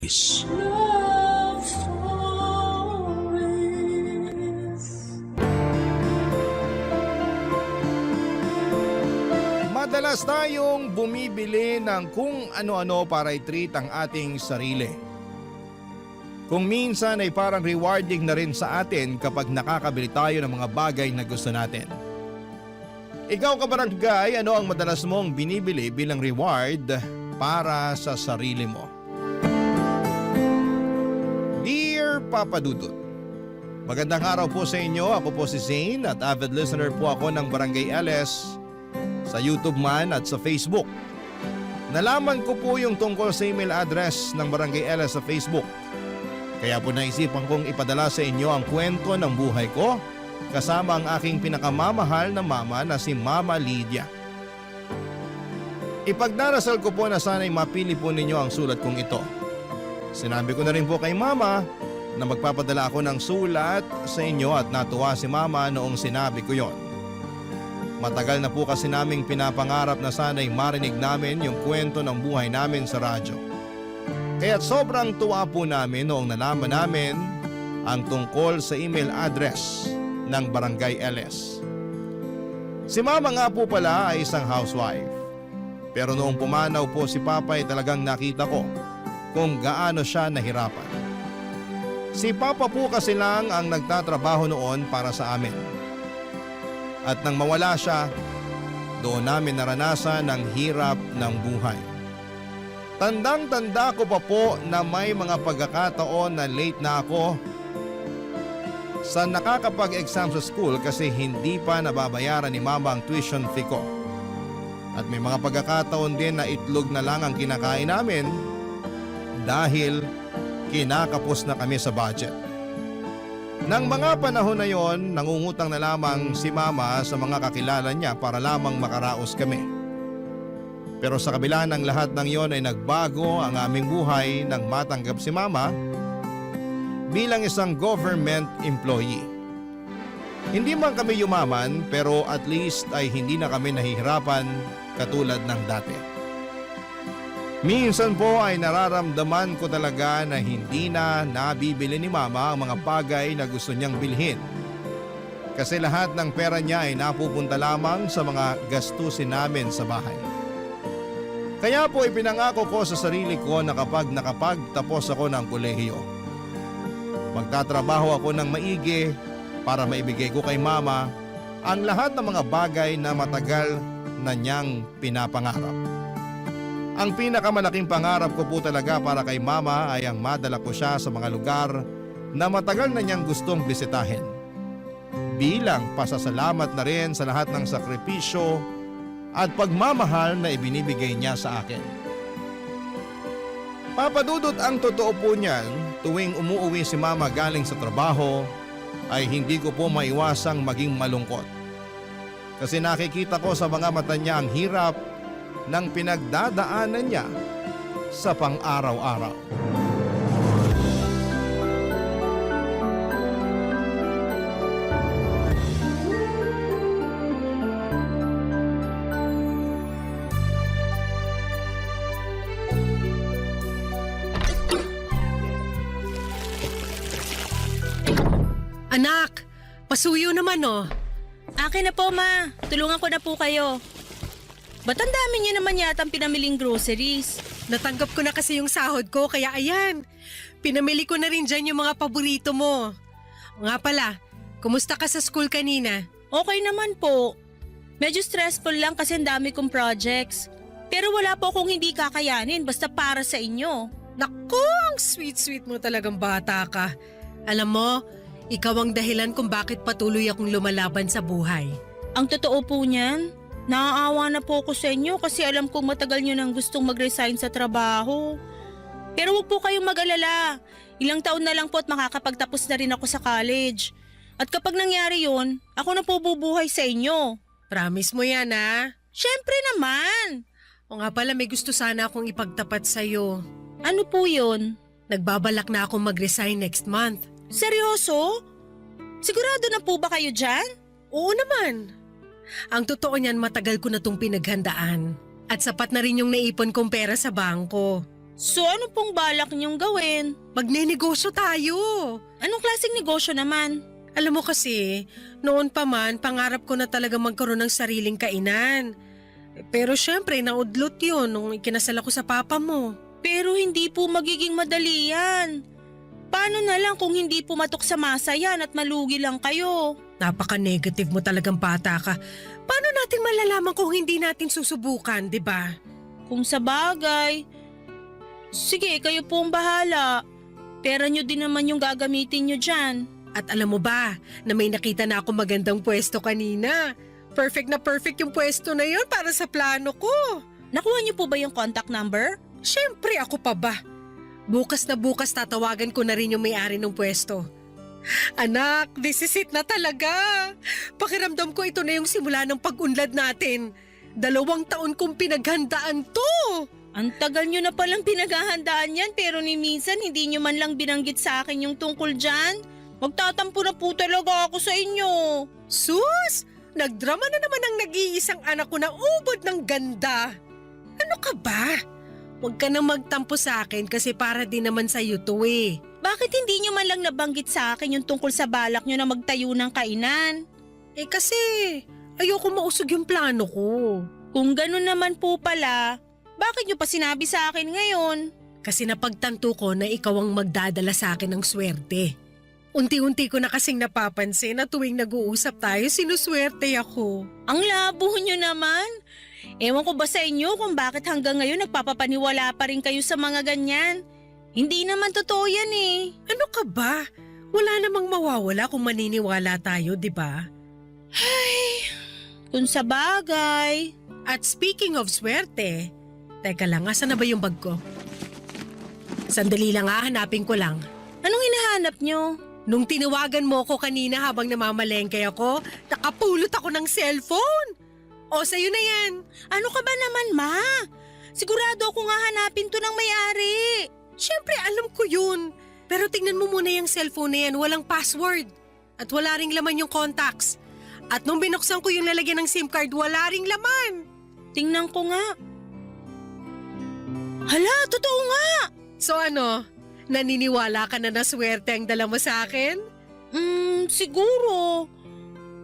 Showbiz. Madalas tayong bumibili ng kung ano-ano para i-treat ang ating sarili. Kung minsan ay parang rewarding na rin sa atin kapag nakakabili tayo ng mga bagay na gusto natin. Ikaw kabarangay, ano ang madalas mong binibili bilang reward para sa sarili mo? Dear Papa Dudut, magandang araw po sa inyo. Ako po si Zane at avid listener po ako ng Barangay LS sa YouTube man at sa Facebook. Nalaman ko po yung tungkol sa email address ng Barangay LS sa Facebook. Kaya po naisipan kong ipadala sa inyo ang kwento ng buhay ko kasama ang aking pinakamamahal na mama na si Mama Lydia. Ipagdarasal ko po na sana'y mapili po ninyo ang sulat kong ito. Sinabi ko na rin po kay Mama na magpapadala ako ng sulat sa inyo at natuwa si Mama noong sinabi ko yon. Matagal na po kasi naming pinapangarap na sana'y marinig namin yung kwento ng buhay namin sa radyo. Kaya't sobrang tuwa po namin noong nalaman namin ang tungkol sa email address ng Barangay LS. Si Mama nga po pala ay isang housewife. Pero noong pumanaw po si Papa ay talagang nakita ko kung gaano siya nahirapan. Si Papa po kasi lang ang nagtatrabaho noon para sa amin. At nang mawala siya, doon namin naranasan ang hirap ng buhay. Tandang-tanda ko pa po na may mga pagkakataon na late na ako sa nakakapag-exam sa school kasi hindi pa nababayaran ni Mama ang tuition fee ko. At may mga pagkakataon din na itlog na lang ang kinakain namin dahil kinakapos na kami sa budget. Nang mga panahon na yon, nangungutang na lamang si Mama sa mga kakilala niya para lamang makaraos kami. Pero sa kabila ng lahat ng yon ay nagbago ang aming buhay nang matanggap si Mama bilang isang government employee. Hindi man kami yumaman pero at least ay hindi na kami nahihirapan katulad ng dati. Minsan po ay nararamdaman ko talaga na hindi na nabibili ni Mama ang mga bagay na gusto niyang bilhin. Kasi lahat ng pera niya ay napupunta lamang sa mga gastusin namin sa bahay. Kaya po ipinangako ko sa sarili ko na kapag nakapagtapos ako ng kolehiyo, magtatrabaho ako ng maigi para maibigay ko kay Mama ang lahat ng mga bagay na matagal na niyang pinapangarap. Ang pinakamalaking pangarap ko po talaga para kay Mama ay ang madala ko siya sa mga lugar na matagal na niyang gustong bisitahin. Bilang pasasalamat na rin sa lahat ng sakripisyo at pagmamahal na ibinibigay niya sa akin. Papadudot, ang totoo po niyan, tuwing umuuwi si Mama galing sa trabaho ay hindi ko po maiwasang maging malungkot. Kasi nakikita ko sa mga mata niya ang hirap ng pinagdadaanan niya sa pang-araw-araw. Anak, pasuyo naman oh. Akin na po, Ma. Tulungan ko na po kayo. Ba't ang dami niyo naman yata ang pinamiling groceries? Natanggap ko na kasi yung sahod ko kaya ayan. Pinamili ko na rin dyan yung mga paborito mo. Nga pala, kumusta ka sa school kanina? Okay naman po. Medyo stressful lang kasi ang dami kong projects. Pero wala po akong hindi kakayanin basta para sa inyo. Naku, ang sweet-sweet mo talagang bata ka. Alam mo, ikaw ang dahilan kung bakit patuloy akong lumalaban sa buhay. Ang totoo po niyan, naaawa na po ako sa inyo kasi alam kong matagal nyo nang gustong mag-resign sa trabaho. Pero huwag po kayong mag-alala. Ilang taon na lang po at makakapagtapos na rin ako sa college. At kapag nangyari yun, ako na po bubuhay sa inyo. Promise mo yan, ha? Syempre naman! O nga pala, may gusto sana akong ipagtapat sa'yo. Ano po yun? Nagbabalak na akong mag-resign next month. Seryoso? Sigurado na po ba kayo dyan? Oo naman. Ang totoo niyan, matagal ko na itong pinaghandaan. At sapat na rin yung naipon kong pera sa bangko. So ano pong balak niyong gawin? Magnenegosyo tayo. Anong klaseng negosyo naman? Alam mo kasi, noon pa man, pangarap ko na talaga magkaroon ng sariling kainan. Pero syempre, naudlot yun nung ikinasal ako sa papa mo. Pero hindi po magiging madali yan. Paano na lang kung hindi pumatok sa masa yan at malugi lang kayo? Napaka-negative mo talagang bata ka. Paano natin malalaman kung hindi natin susubukan, di ba? Kung sa bagay. Sige, kayo po ang bahala. Pera nyo din naman yung gagamitin nyo dyan. At alam mo ba, na may nakita na ako magandang pwesto kanina. Perfect na perfect yung pwesto na yun para sa plano ko. Nakuha nyo po ba yung contact number? Siyempre, ako pa ba? Bukas na bukas tatawagan ko na rin yung may-ari ng pwesto. Anak, this is it na talaga. Pakiramdam ko ito na yung simula ng pag-unlad natin. 2 taon kong pinaghandaan to. Ang tagal nyo na palang pinaghahandaan yan pero ni minsan hindi nyo man lang binanggit sa akin yung tungkol dyan. Magtatampo na po talaga ako sa inyo. Sus! Nagdrama na naman ang nag-iisang anak ko na ubod ng ganda. Ano ka ba? Huwag ka nang magtampo sa akin kasi para din naman sa iyo to eh. Bakit hindi nyo man lang nabanggit sa akin yung tungkol sa balak nyo na magtayo ng kainan? Eh kasi ayoko mausog yung plano ko. Kung ganun naman po pala, bakit nyo pa sinabi sa akin ngayon? Kasi napagtanto ko na ikaw ang magdadala sa akin ng swerte. Unti-unti ko na kasing napapansin na tuwing nag-uusap tayo, sinuswerte ako. Ang labo nyo naman. Ewan ko ba sa inyo kung bakit hanggang ngayon nagpapapaniwala pa rin kayo sa mga ganyan? Hindi naman totoo yan eh. Ano ka ba? Wala namang mawawala kung maniniwala tayo, di ba? Kung sa bagay. At speaking of swerte, teka lang, asan na ba yung bag ko? Sandali lang hanapin ko lang. Anong hinahanap nyo? Nung tinawagan mo ko kanina habang namamalengke ako, nakapulot ako ng cellphone. O, sa'yo na yan. Ano ka ba naman, ma? Sigurado ako nga hanapin to ng may-ari. Siyempre, alam ko yun. Pero tingnan mo muna yung cellphone na yan, walang password. At wala ring laman yung contacts. At nung binuksan ko yung lalagyan ng SIM card, wala ring laman. Tingnan ko nga. Hala, totoo nga! So ano, naniniwala ka na swerte ang dala mo sa akin? Siguro.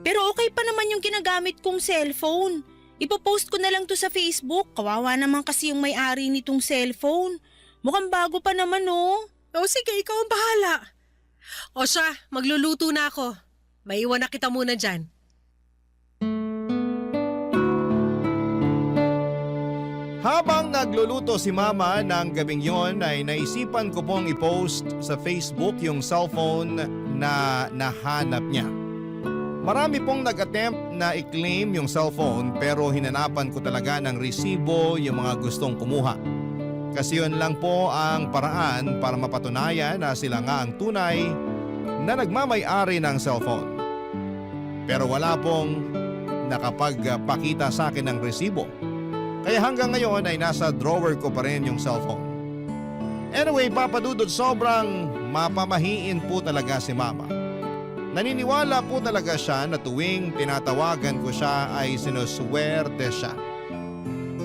Pero okay pa naman yung ginagamit kong cellphone. Ipopost ko na lang to sa Facebook. Kawawa naman kasi yung may-ari nitong cellphone. Mukhang bago pa naman oh. O sige, ikaw ang bahala. O siya, magluluto na ako. Maiwan na kita muna dyan. Habang nagluluto si Mama ng gabing yon ay naisipan ko pong i-post sa Facebook yung cellphone na nahanap niya. Marami pong nag-attempt na i-claim yung cellphone pero hinanapan ko talaga ng resibo yung mga gustong kumuha. Kasi yun lang po ang paraan para mapatunayan na sila nga ang tunay na nagmamay-ari ng cellphone. Pero wala pong nakapagpakita sa akin ng resibo. Kaya hanggang ngayon ay nasa drawer ko pa rin yung cellphone. Anyway, Papa Dudut, sobrang mapamahiin po talaga si Mama. Naniniwala po talaga siya na tuwing tinatawagan ko siya ay sinuswerte siya.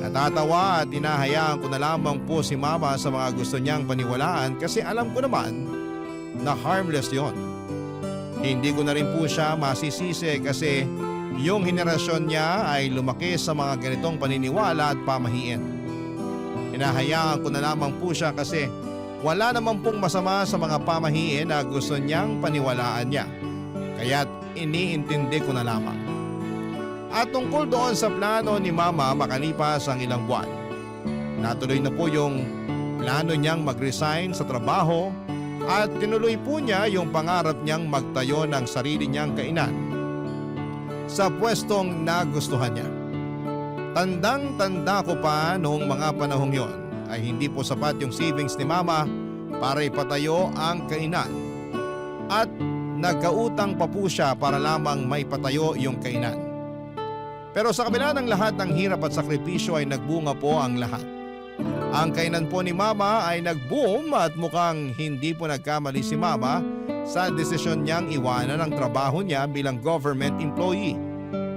Natatawa at hinahayaan ko na lamang po si Mama sa mga gusto niyang paniwalaan kasi alam ko naman na harmless yon. Hindi ko na rin po siya masisisi kasi yung henerasyon niya ay lumaki sa mga ganitong paniniwala at pamahiin. Hinahayaan ko na lamang po siya kasi wala naman pong masama sa mga pamahiin na gusto niyang paniwalaan niya. Kaya't iniintindi ko na lamang. At tungkol doon sa plano ni Mama makalipas ang ilang buwan, natuloy na po yung plano niyang mag-resign sa trabaho at tinuloy po niya yung pangarap niyang magtayo ng sarili niyang kainan sa pwestong nagustuhan niya. Tandang-tanda ko pa noong mga panahong yon ay hindi po sapat yung savings ni Mama para ipatayo ang kainan. At nagkautang pa po siya para lamang may patayo yung kainan. Pero sa kabila ng lahat ng hirap at sakripisyo ay nagbunga po ang lahat. Ang kainan po ni Mama ay nag-boom at mukhang hindi po nagkamali si Mama sa desisyon niyang iwanan ang trabaho niya bilang government employee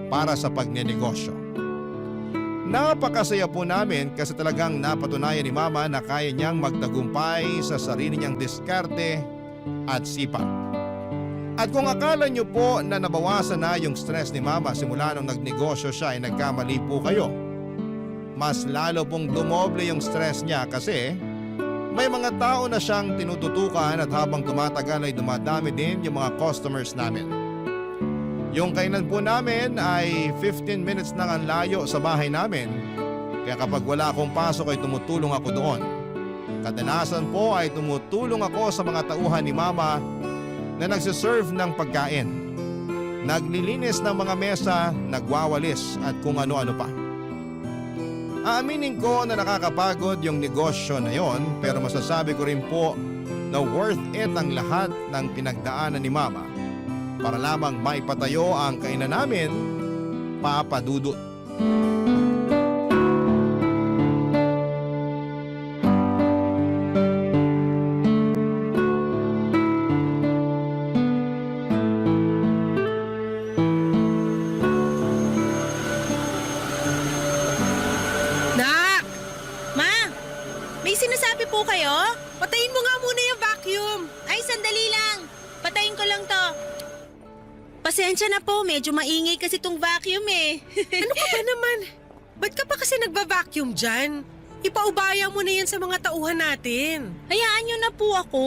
para sa pagnenegosyo. Napakasaya po namin kasi talagang napatunayan ni Mama na kaya niyang magtagumpay sa sarili niyang diskarte at sipag. At kung akala niyo po na nabawasan na yung stress ni Mama simula nung nagnegosyo siya ay nagkamali po kayo. Mas lalo pong dumoble yung stress niya kasi may mga tao na siyang tinututukan at habang tumatagal ay dumadami din yung mga customers namin. Yung kainan po namin ay 15 minutes lang ang layo sa bahay namin. Kaya kapag wala akong pasok ay tumutulong ako doon. Kadalasan po ay tumutulong ako sa mga tauhan ni Mama na nagsiserve ng pagkain. Naglilinis ng mga mesa, nagwawalis at kung ano-ano pa. Aaminin ko na nakakapagod yung negosyo na yon pero masasabi ko rin po na worth it ang lahat ng pinagdaanan ni Mama para lamang maipatayo ang kainan namin, Papa Dudut. Nak! Ma, may sinasabi po kayo? Patayin mo nga muna yung vacuum. Ay, sandali lang. Patayin ko lang to. Pasensya na po, medyo maingay kasi tong vacuum eh. Ano ka ba naman? Ba't ka pa kasi nagba-vacuum dyan? Ipaubaya mo na yan sa mga tauhan natin. Hayaan nyo na po ako.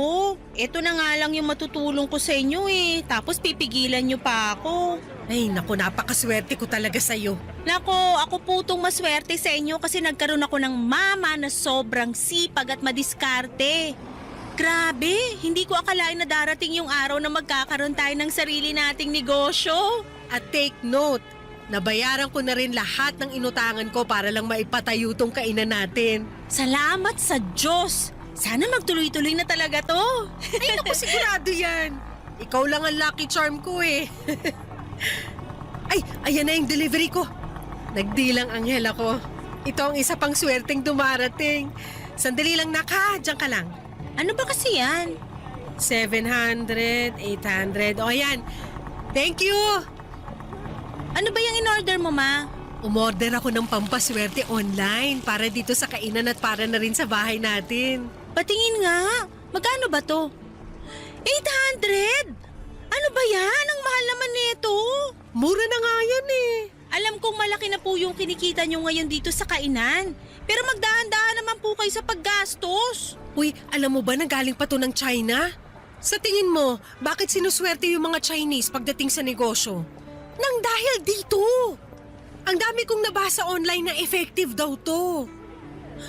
Ito na nga lang yung matutulong ko sa inyo eh. Tapos pipigilan nyo pa ako. Ay naku, napakaswerte ko talaga sa'yo. Nako, ako po tong maswerte sa inyo kasi nagkaroon ako ng mama na sobrang sipag at madiskarte. Grabe, hindi ko akalain na darating yung araw na magkakaroon tayo ng sarili nating negosyo. At take note, nabayaran ko na rin lahat ng inutangan ko para lang maipatayo tong kainan natin. Salamat sa Diyos. Sana magtuloy-tuloy na talaga to. Ay naku, sigurado yan. Ikaw lang ang lucky charm ko eh. Ay, ayan na yung delivery ko. Nagdilang anghel ako. Ito ang isa pang swerteng dumarating. Sandali lang naka, diyan ka lang. Ano ba kasi yan? 700, 800, o ayan. Thank you! Ano ba yung in-order mo, ma? Umorder ako ng pampaswerte online para dito sa kainan at para na rin sa bahay natin. Patingin nga. Magkano ba to? 800? Ano ba yan? Ang mahal naman nito. Mura na nga yan eh. Alam kong malaki na po yung kinikita nyo ngayon dito sa kainan. Pero magdahan-dahan naman po kayo sa paggastos. Uy, alam mo ba na galing pa to ng China? Sa tingin mo, bakit sinuswerte yung mga Chinese pagdating sa negosyo? Nang dahil dito. Ang dami kong nabasa online na effective daw to.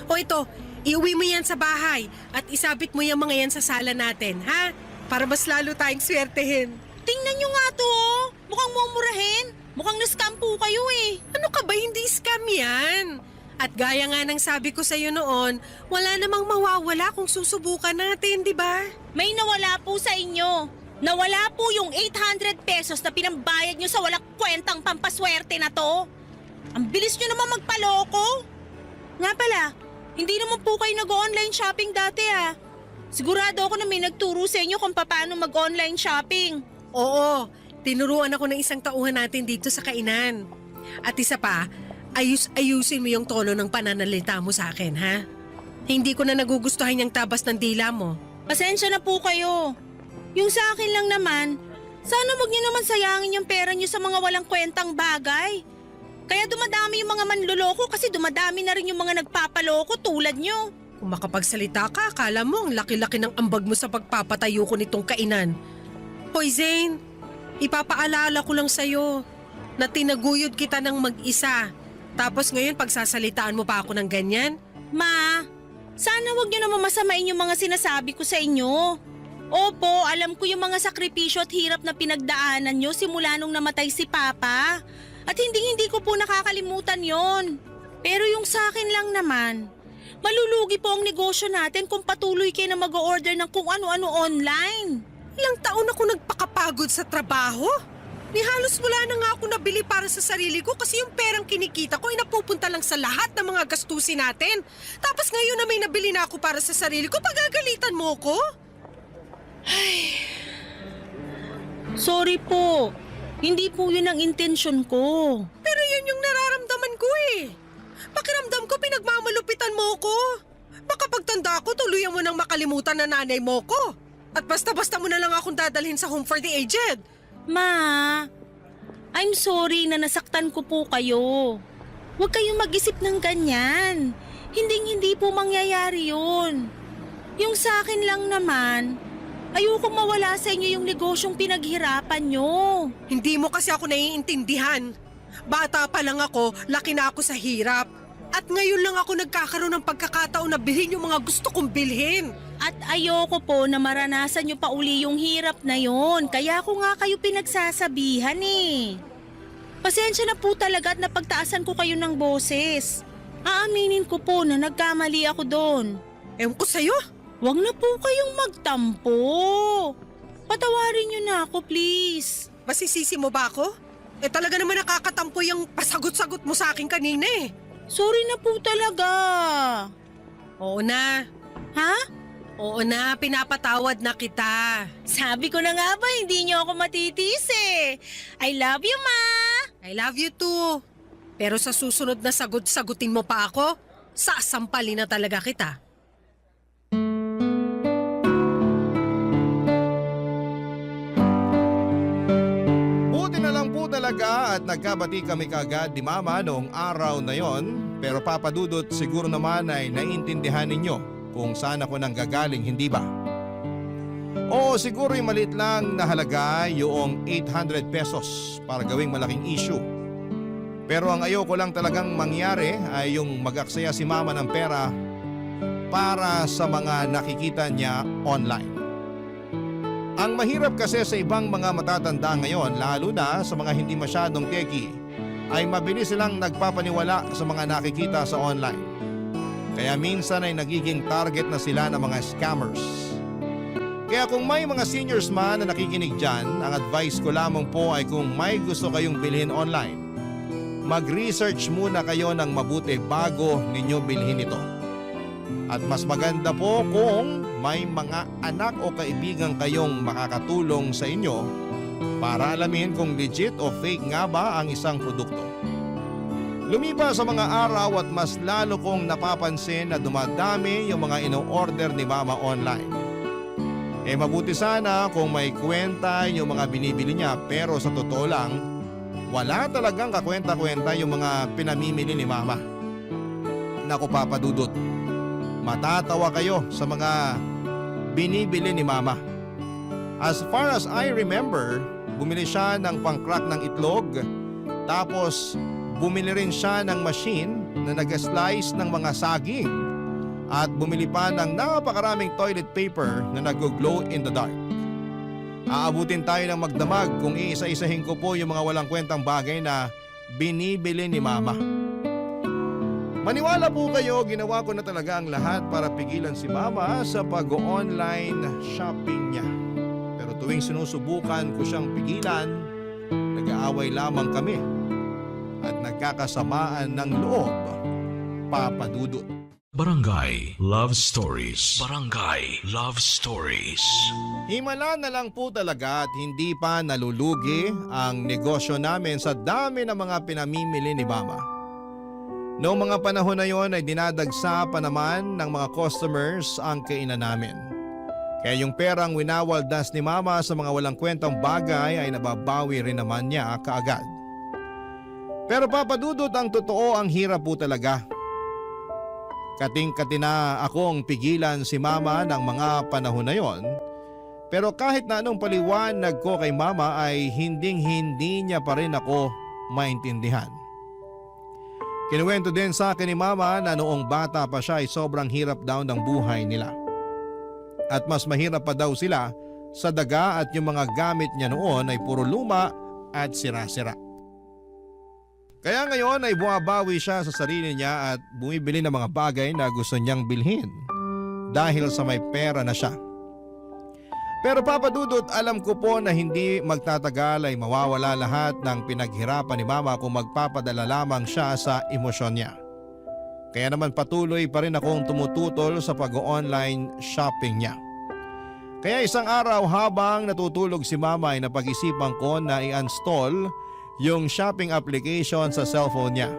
O ito, iuwi mo yan sa bahay at isabit mo yung mga yan sa sala natin, ha? Para mas lalo tayong swertehin. Tingnan nyo nga to, oh. Mukhang mumurahin. Mukhang na-scam po kayo eh. Ano ka ba? Hindi scam yan. At gaya nga ng sabi ko sa'yo noon, wala namang mawawala kung susubukan natin, di ba? May nawala po sa inyo. Nawala po yung 800 pesos na pinambayad nyo sa walang kwentang pampaswerte na to. Ang bilis nyo naman magpaloko. Nga pala, hindi naman po kayo nag-online shopping dati ah. Sigurado ako na may nagturo sa inyo kung paano mag-online shopping. Oo, tinuruan ako ng isang tauhan natin dito sa kainan. At isa pa, ayusin mo yung tono ng pananalita mo sa akin, ha? Hindi ko na nagugustuhan yung tabas ng dila mo. Pasensya na po kayo. Yung sa akin lang naman, sana wag niyo naman sayangin yung pera niyo sa mga walang kwentang bagay. Kaya dumadami yung mga manloloko kasi dumadami na rin yung mga nagpapaloko tulad niyo. Kung makapagsalita ka, akala mo ang laki-laki ng ambag mo sa pagpapatayo ko nitong kainan. Hoy Zane, ipapaalala ko lang sa'yo na tinaguyod kita ng mag-isa. Tapos ngayon pagsasalitaan mo pa ako ng ganyan? Ma, sana wag niyo naman masamain yung mga sinasabi ko sa inyo. Opo, alam ko yung mga sakripisyo at hirap na pinagdaanan nyo simula nung namatay si Papa. At hindi ko po nakakalimutan yon. Pero yung sa akin lang naman, malulugi po ang negosyo natin kung patuloy kayo na mag-order ng kung ano-ano online. Ilang taon ako nagpakapagod sa trabaho. Ni halos wala na nga ako nabili para sa sarili ko kasi yung perang kinikita ko ay napupunta lang sa lahat ng mga gastusin natin. Tapos ngayon na may nabili na ako para sa sarili ko, pagagalitan mo ko? Sorry po. Hindi po yun ang intensyon ko. Pero yun yung nararamdaman ko eh. Pakiramdam ko pinagmamalupitan mo ko. Baka pagtanda ko, tuluyan mo nang makalimutan na nanay mo ko. At basta-basta mo na lang akong dadalhin sa home for the aged. Ma, I'm sorry na nasaktan ko po kayo. Huwag kayong mag-isip ng ganyan. Hindi po mangyayari yun. Yung sa akin lang naman, ayokong mawala sa inyo yung negosyong pinaghirapan nyo. Hindi mo kasi ako naiintindihan. Bata pa lang ako, laki na ako sa hirap. At ngayon lang ako nagkakaroon ng pagkakataon na bilhin yung mga gusto kong bilhin. At ayoko po na maranasan nyo pa uli yung hirap na yon. Kaya ako nga kayo pinagsasabihan eh. Pasensya na po talaga at napagtaasan ko kayo ng boses. Aaminin ko po na nagkamali ako doon. Ewan ko sa'yo. Huwag na po kayong magtampo. Patawarin nyo na ako, please. Masisisi mo ba ako? Talaga naman nakakatampo yung pasagot-sagot mo sa akin kanina eh. Sorry na po talaga. Oo na. Ha? Oo na, pinapatawad na kita. Sabi ko na nga ba, hindi nyo ako matitiis eh. I love you, Ma. I love you too. Pero sa susunod na sagutin mo pa ako, sasampalin na talaga kita. Buti na lang po talaga at nagkabati kami kagad ni Mama noong araw na yon. Pero Papa Dudut, siguro naman ay naiintindihan ninyo kung saan ako nang gagaling, hindi ba? Oo, siguro yung maliit lang na halaga yung 800 pesos para gawing malaking issue. Pero ang ayoko lang talagang mangyari ay yung mag-aksaya si Mama ng pera para sa mga nakikita niya online. Ang mahirap kasi sa ibang mga matatanda ngayon, lalo na sa mga hindi masyadong techie, ay mabilis silang nagpapaniwala sa mga nakikita sa online. Kaya minsan ay nagiging target na sila ng mga scammers. Kaya kung may mga seniors man na nakikinig dyan, ang advice ko lamang po ay kung may gusto kayong bilhin online, mag-research muna kayo ng mabuti bago ninyo bilhin ito. At mas maganda po kung may mga anak o kaibigan kayong makakatulong sa inyo para alamin kung legit o fake nga ba ang isang produkto. Lumipas sa mga araw at mas lalo kong napapansin na dumadami yung mga ino-order ni Mama online. Mabuti sana kung may kwenta yung mga binibili niya, pero sa totoo lang, wala talagang kakwenta-kwenta yung mga pinamimili ni Mama. Naku Papa Dudut, matatawa kayo sa mga binibili ni Mama. As far as I remember, bumili siya ng pang-crack ng itlog, tapos bumili rin siya ng machine na nag-slice ng mga saging, at bumili pa ng napakaraming toilet paper na nag-glow in the dark. Aabutin tayo ng magdamag kung iisa-isahin ko po yung mga walang kwentang bagay na binibili ni Mama. Maniwala po kayo, ginawa ko na talaga ang lahat para pigilan si Mama sa pag-online shopping niya. Pero tuwing sinusubukan ko siyang pigilan, nag-aaway lamang kami at nagkakasamaan ng loob, Papa Dudut. Barangay Love Stories. Barangay Love Stories. Himala na lang po talaga at hindi pa nalulugi ang negosyo namin sa dami ng mga pinamimili ni Mama. Noong mga panahon na yon ay dinadagsa pa naman ng mga customers ang kainan namin. Kaya yung perang winawaldas ni Mama sa mga walang kwentang bagay ay nababawi rin naman niya kaagad. Pero Papa Dudut, ang totoo, ang hirap po talaga. Kating-kati na akong pigilan si Mama ng mga panahon na yon. Pero kahit na anong paliwanag ko kay Mama ay hinding-hindi niya pa rin ako maintindihan. Kinuwento din sa akin ni Mama na noong bata pa siya ay sobrang hirap daw ng buhay nila. At mas mahirap pa daw sila sa daga at yung mga gamit niya noon ay puro luma at sira-sira. Kaya ngayon ay bumabawi siya sa sarili niya at bumibili ng mga bagay na gusto niyang bilhin dahil sa may pera na siya. Pero Papa Dudut, alam ko po na hindi magtatagal ay mawawala lahat ng pinaghirapan ni Mama kung magpapadala lamang siya sa emosyon niya. Kaya naman patuloy pa rin akong tumututol sa pag-online shopping niya. Kaya isang araw habang natutulog si Mama ay napag-isipan ko na i-install yung shopping application sa cellphone niya.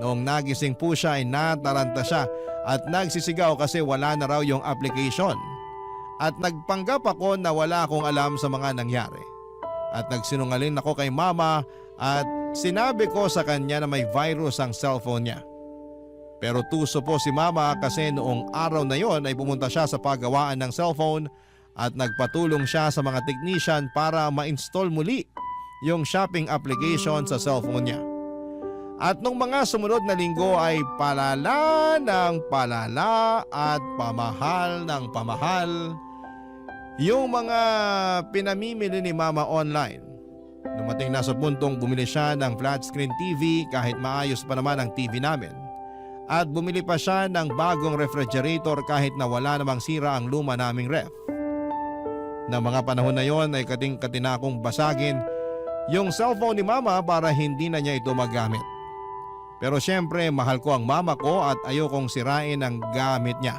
Noong nagising po siya ay nataranta siya at nagsisigaw kasi wala na raw yung application. At nagpanggap ako na wala akong alam sa mga nangyari. At nagsinungaling ako kay mama at sinabi ko sa kanya na may virus ang cellphone niya. Pero tuso po si mama kasi noong araw na yon ay pumunta siya sa paggawaan ng cellphone at nagpatulong siya sa mga technician para ma-install muli yung shopping application sa cellphone niya. At nung mga sumunod na linggo ay palala ng palala at pamahal ng pamahal yung mga pinamimili ni mama online. Dumating na sa puntong bumili siya ng flat screen TV kahit maayos pa naman ang TV namin. At bumili pa siya ng bagong refrigerator kahit na wala namang sira ang luma naming ref. Na mga panahon na yon ay kating-katina akong basagin yung cellphone ni mama para hindi na niya ito magamit. Pero syempre mahal ko ang mama ko at ayokong sirain ang gamit niya.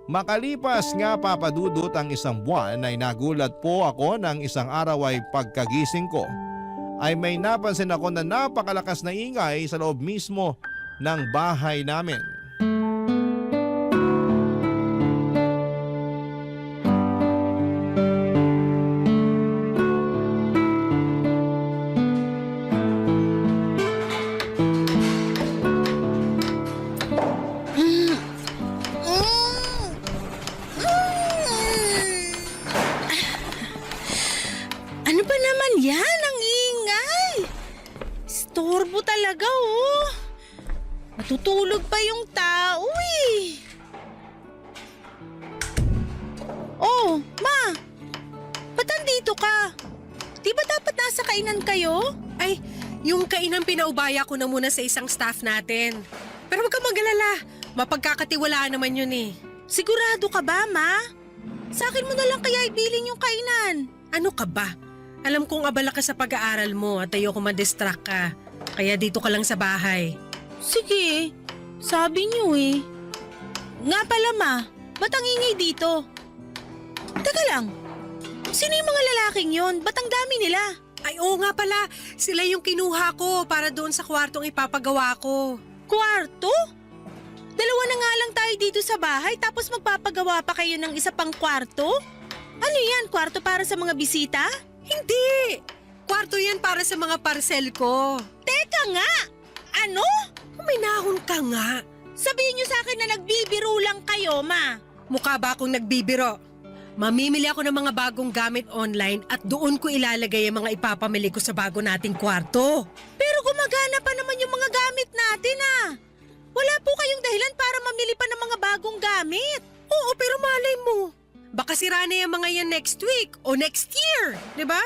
Makalipas nga papadudot ang isang buwan ay nagulat po ako ng isang araw ay pagkagising ko ay may napansin ako na napakalakas na ingay sa loob mismo ng bahay namin. Ano ba naman yan? Ang ingay! Istorbo talaga oh. Matutulog pa yung tao eh. Oh, ma! Ba't andito ka? Di ba dapat nasa kainan kayo? Ay, yung kainan pinaubaya ko na muna sa isang staff natin. Pero huwag kang mag-alala. Mapagkakatiwalaan naman yun eh. Sigurado ka ba, ma? Sa akin mo na lang kaya ibilin yung kainan. Ano ka ba? Alam kong abala ka sa pag-aaral mo at ayoko ma-distract ka. Kaya dito ka lang sa bahay. Sige, sabi niyo eh. Nga pala ma, ba't ang ingay dito? Teka lang, sino yung mga lalaking yon? Ba't ang dami nila? Ay oo nga pala, sila yung kinuha ko para doon sa kwartong ipapagawa ko. Kwarto? Dalawa na nga lang tayo dito sa bahay tapos magpapagawa pa kayo ng isa pang kwarto? Ano yan, kwarto para sa mga bisita? Hindi! Kwarto yan para sa mga parcel ko. Teka nga! Ano? Uminahon ka nga. Sabihin niyo sa akin na nagbibiro lang kayo, ma. Mukha ba akong nagbibiro? Mamimili ako ng mga bagong gamit online at doon ko ilalagay ang mga ipapamili ko sa bago nating kwarto. Pero gumagana pa naman yung mga gamit natin ah. Wala po kayong dahilan para mamili pa ng mga bagong gamit. Oo, pero malay mo. Baka sira na yung mga yan next week o next year, di ba?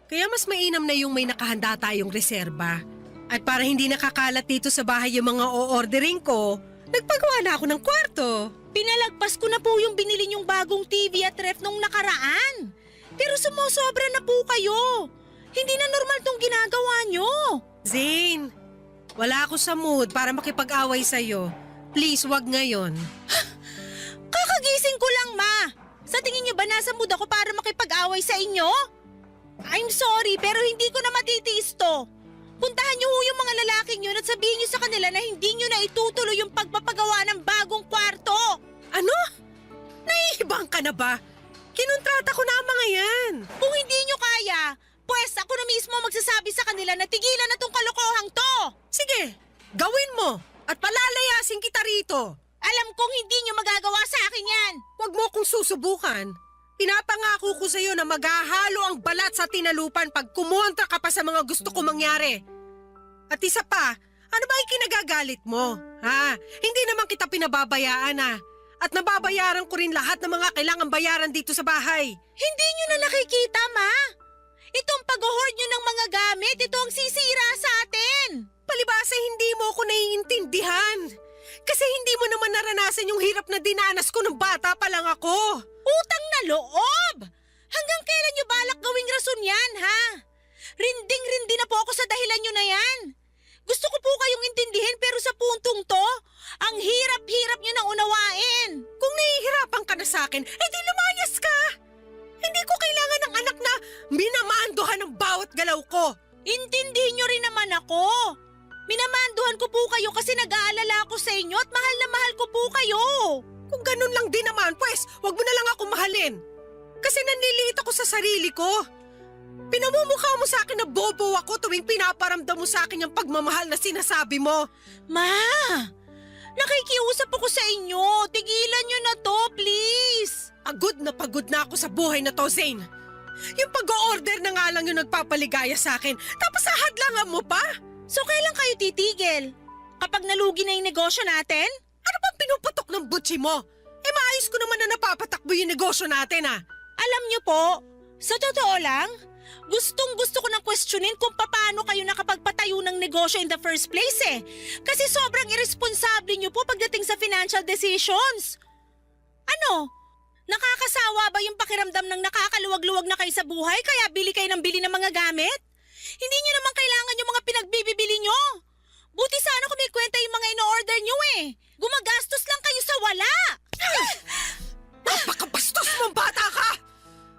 Kaya mas mainam na yung may nakahanda tayong reserba. At para hindi nakakalat dito sa bahay yung mga o-ordering ko, nagpagawa na ako ng kwarto. Pinalagpas ko na po yung binili niyong bagong TV at ref nung nakaraan. Pero sumusobra na po kayo. Hindi na normal tong ginagawa niyo. Zane, wala ako sa mood para makipag-away sa'yo. Please, wag ngayon. Kakagising ko lang, ma. Sa tingin niyo ba nasa mood ako para makipag-away sa inyo? I'm sorry, pero hindi ko na matitiis to. Puntahan niyo yung mga lalaking yun at sabihin niyo sa kanila na hindi niyo na itutuloy yung pagpapagawa ng bagong kwarto. Ano? Naiibang ka na ba? Kinontrata ko na ang mga yan. Kung hindi niyo kaya, pues ako na mismo magsasabi sa kanila na tigilan na tong kalokohang to. Sige, gawin mo at palalayasin kita rito. Alam kong hindi niyo magagawa sa akin yan. Huwag mo akong susubukan. Pinapangako ko sa'yo na maghahalo ang balat sa tinalupan pag kumontra ka pa sa mga gusto ko mangyari. At isa pa, ano ba yung kinagagalit mo? Ha? Hindi naman kita pinababayaan At nababayaran ko rin lahat ng mga kailangan bayaran dito sa bahay. Hindi niyo na nakikita, ma. Itong pag-hoard niyo ng mga gamit, ito ang sisira sa atin. Palibasa hindi mo ako naiintindihan. Kasi hindi mo naman naranasan yung hirap na dinanas ko nung bata pa lang ako. Utang na loob! Hanggang kailan niyo balak gawing rason yan, ha? Rinding-rindi na po ako sa dahilan niyo na yan. Gusto ko po kayong intindihin pero sa puntong to, ang hirap-hirap niyo nang unawain. Kung nahihirapan ka na sa akin, edi lumayas ka! Hindi ko kailangan ng anak na minamandohan ng bawat galaw ko. Intindihin niyo rin naman ako. Minamanduhan ko po kayo kasi nag-aalala ako sa inyo at mahal na mahal ko po kayo. Kung ganun lang din naman, pues, wag mo na lang ako mahalin. Kasi nanliliit ako sa sarili ko. Pinamumukha mo sa akin na bobo ako tuwing pinaparamdam mo sa akin yung pagmamahal na sinasabi mo. Ma, nakikiusap ako sa inyo. Tigilan niyo na to, please. Pagod na ako sa buhay na to, Zane. Yung pag-o-order na nga lang yung nagpapaligaya sa akin, tapos ahadlangan mo pa? So kailan kayo titigil? Kapag nalugi na yung negosyo natin? Ano bang pinuputok ng butsi mo? Maayos ko naman na napapatakbo yung negosyo natin Alam niyo po, sa totoo lang, gustong-gusto ko nang questionin kung paano kayo nakapagpatayo ng negosyo in the first place Kasi sobrang irresponsable niyo po pagdating sa financial decisions. Ano? Nakakasawa ba yung pakiramdam ng nakakaluwag-luwag na kayo sa buhay kaya bili kayo ng bili ng mga gamit? Hindi niyo naman kailangan yung mga pinagbibili niyo. Buti sana kung may kwenta yung mga ino-order niyo Gumagastos lang kayo sa wala. Napakabastos mong bata ka!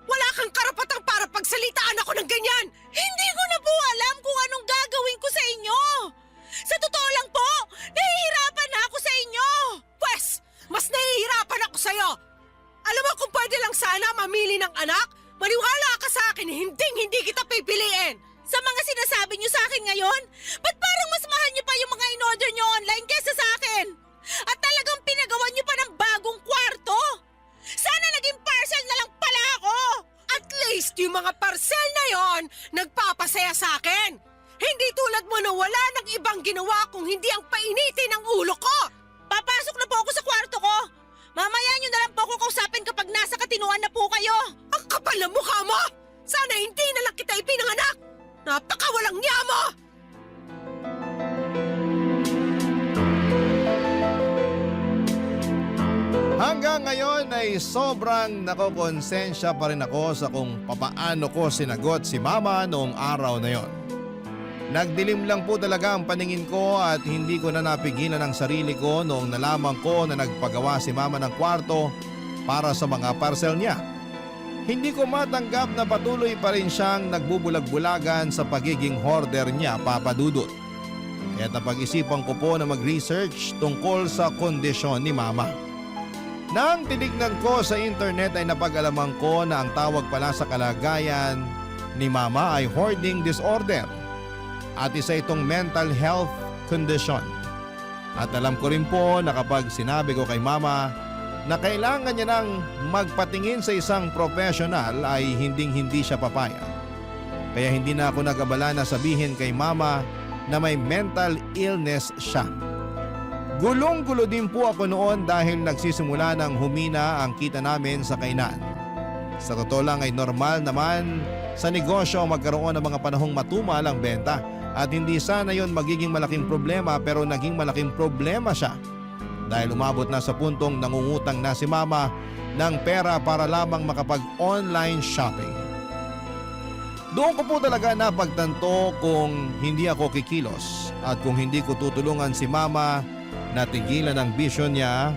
Wala kang karapatang para pagsalitaan ako ng ganyan! Hindi ko na po alam kung anong gagawin ko sa inyo. Sa totoo lang po, nahihirapan na ako sa inyo. Pwes, mas nahihirapan ako sa'yo! Alam mo kung pwede lang sana mamili ng anak, maniwala ka sa akin, hindi kita pipiliin! Sa mga sinasabi niyo sa akin ngayon, ba't parang mas mahal niyo pa yung mga in-order niyo online kesa sa akin? At talagang pinagawa niyo pa ng bagong kwarto? Sana naging parcel na lang pala ako! At least yung mga parcel na yon nagpapasaya sa akin! Hindi tulad mo na wala nang ibang ginawa kung hindi ang painitin ng ulo ko! Papasok na po ako sa kwarto ko! Mamaya niyo na lang po ako kausapin kapag nasa katinuan na po kayo! Ang kapal ng mukha mo! Sana hindi na lang kita ipinanganak! Napakawalang niya mo! Hanggang ngayon ay sobrang nakokonsensya pa rin ako sa kung papaano ko sinagot si Mama noong araw na yon. Nagdilim lang po talaga ang paningin ko at hindi ko na napigilan ang sarili ko noong nalaman ko na nagpagawa si Mama ng kwarto para sa mga parcel niya. Hindi ko matanggap na patuloy pa rin siyang nagbubulag-bulagan sa pagiging hoarder niya, Papa Dudut. Kaya napag-isipan ko po na mag-research tungkol sa kondisyon ni Mama. Nang tinignan ko sa internet ay napag-alaman ko na ang tawag pala sa kalagayan ni Mama ay hoarding disorder at isa itong mental health condition. At alam ko rin po na kapag sinabi ko kay Mama na kailangan niya nang magpatingin sa isang professional ay hinding-hindi siya papayag. Kaya hindi na ako nag-abala na sabihin kay Mama na may mental illness siya. Gulong-gulo din po ako noon dahil nagsisimula ng humina ang kita namin sa kainan. Sa totoo lang ay normal naman sa negosyo magkaroon ng mga panahong matumal ang benta at hindi sana yon magiging malaking problema pero naging malaking problema siya dahil umabot na sa puntong nangungutang na si Mama ng pera para lamang makapag-online shopping. Doon ko po talaga napagtanto kung hindi ako kikilos at kung hindi ko tutulungan si Mama na tigilan ang bisyon niya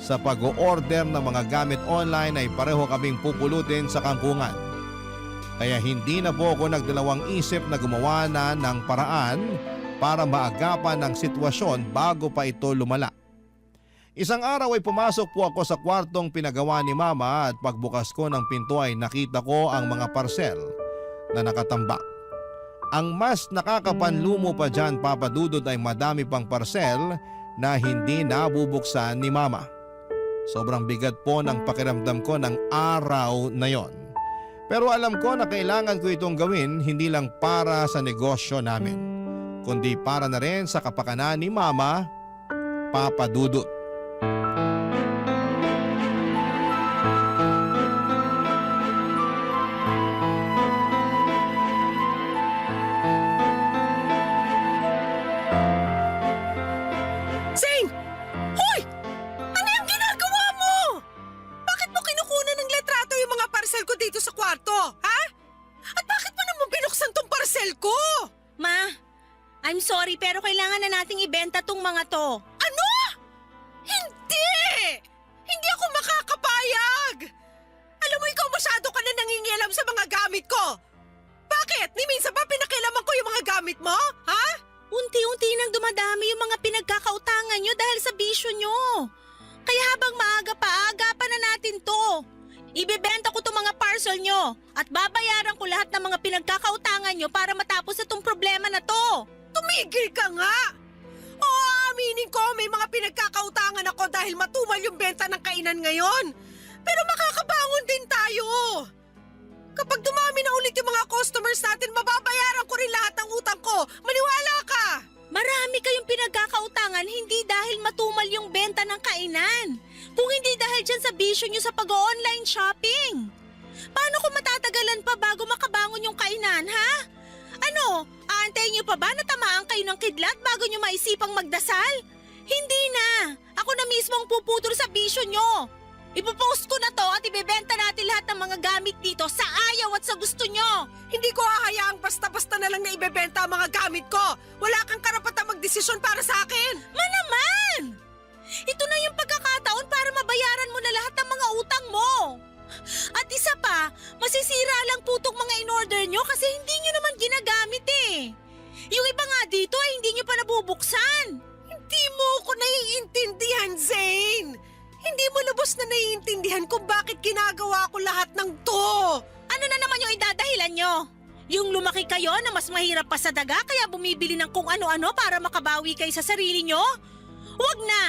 sa pag-o-order ng mga gamit online ay pareho kaming pupulutin sa kangkungan. Kaya hindi na po ako nagdalawang isip na gumawa na ng paraan para maagapan ang sitwasyon bago pa ito lumala. Isang araw ay pumasok po ako sa kwartong pinagawa ni Mama at pagbukas ko ng pinto ay nakita ko ang mga parcel na nakatambak. Ang mas nakakapanlumo pa dyan, Papa Dudut, ay madami pang parcel na hindi nabubuksan ni Mama. Sobrang bigat po ng pakiramdam ko ng araw na yon. Pero alam ko na kailangan ko itong gawin hindi lang para sa negosyo namin, kundi para na rin sa kapakanan ni Mama, Papa Dudut. Zane! Hoy! Ano yung ginagawa mo? Bakit mo kinukunan ng letrato yung mga parcel ko dito sa kwarto, ha? At bakit mo naman binuksan tong parcel ko? Ma, I'm sorry pero kailangan na nating ibenta tong mga to. Ano? Hindi! Hindi ako makakapayag! Alam mo, ikaw masyado ka na nangingialam sa mga gamit ko. Bakit? Ni minsan ba pinakilaman ko yung mga gamit mo? Ha? Unti-unti nang dumadami yung mga pinagkakautangan nyo dahil sa bisyo nyo. Kaya habang maaga pa, agapan na natin to. Ibebenta ko tong mga parcel nyo at babayaran ko lahat ng mga pinagkakautangan nyo para matapos na tong problema na to. Tumigil ka nga! Oo, aminin ko, may mga pinagkakautangan ako dahil matumal yung benta ng kainan ngayon. Pero makakabangon din tayo. Kapag dumami na ulit yung mga customers natin, mababayaran ko rin lahat ng utang ko. Maniwala ka! Marami kayong pinagkakautangan hindi dahil matumal yung benta ng kainan. Kung hindi dahil dyan sa bisyo nyo sa pag-online shopping. Paano kung matatagalan pa bago makabangon yung kainan, ha? Ano, aantayin nyo pa ba na tamaan kayo ng kidlat bago nyo maisipang magdasal? Hindi na! Ako na mismo ang puputol sa bisyo nyo. Ipopost ko na to at ibebenta natin lahat ng mga gamit dito sa ayaw at sa gusto nyo. Hindi ko hahayaang basta-basta na lang na ibebenta ang mga gamit ko. Wala kang karapatang magdesisyon para sa akin. Naman! Ito na yung pagkakataon para mabayaran mo na lahat ng mga utang mo. At isa pa, masisira lang po itong mga in-order nyo kasi hindi nyo naman ginagamit eh. Yung iba nga dito ay hindi nyo pa nabubuksan. Hindi mo ko naiintindihan, Zane. Hindi mo lubos na naiintindihan kung bakit ginagawa ko lahat ng to. Ano na naman yung idadahilan nyo? Yung lumaki kayo na mas mahirap pa sa daga kaya bumibili ng kung ano-ano para makabawi kayo sa sarili nyo? Huwag na!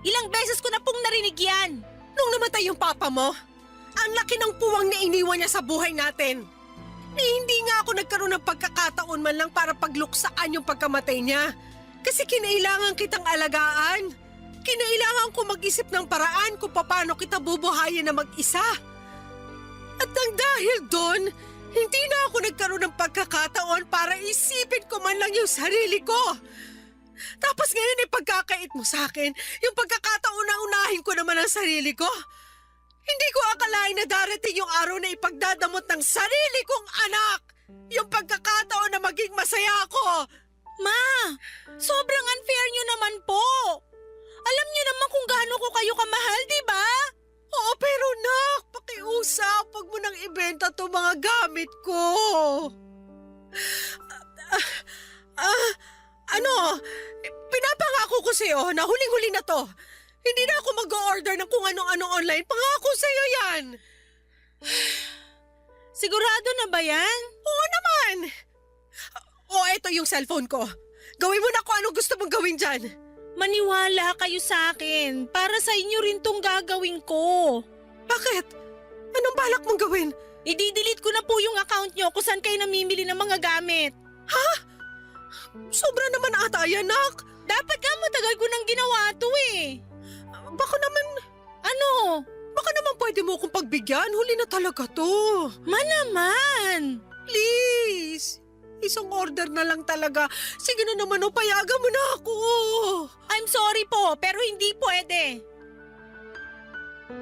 Ilang beses ko na pong narinig yan. Nung namatay yung papa mo, ang laki ng puwang na iniwan niya sa buhay natin. Ni hindi nga ako nagkaroon ng pagkakataon man lang para pagluksaan yung pagkamatay niya. Kasi kinailangan kitang alagaan. Kinailangan ko mag-isip ng paraan kung paano kita bubuhayin na mag-isa. At nang dahil doon, hindi na ako nagkaroon ng pagkakataon para isipin ko man lang yung sarili ko. Tapos ngayon ay pagkakait mo sa akin, yung pagkakataon na unahin ko naman ang sarili ko. Hindi ko akalain na darating yung araw na ipagdadamot ng sarili kong anak. Yung pagkakataon na maging masaya ako. Ma, sobrang unfair nyo naman po. Alam nyo naman kung gaano ko kayo kamahal, di ba? Oo, pero nak, pakiusap, wag mo nang ibenta to mga gamit ko. Pinapangako ko sa'yo na huling-huli na to. Hindi na ako mag-o-order ng kung ano-ano online. Pangako sa'yo yan. Sigurado na ba yan? Oo naman. O, eto yung cellphone ko. Gawin mo na kung anong gusto mong gawin dyan. Maniwala kayo sa akin. Para sa inyo rin tong gagawin ko. Bakit? Anong balak mong gawin? I-delete ko na po yung account nyo kung saan kayo namimili ng mga gamit. Sobra naman ata yan, nak. Dapat nga matagal ko nang ginawa to eh. Baka naman... Ano? Baka naman pwede mo akong pagbigyan. Huli na talaga to. Naman! Please. Isang order na lang talaga. Sige na naman, payagan mo na ako. I'm sorry po, pero hindi pwede.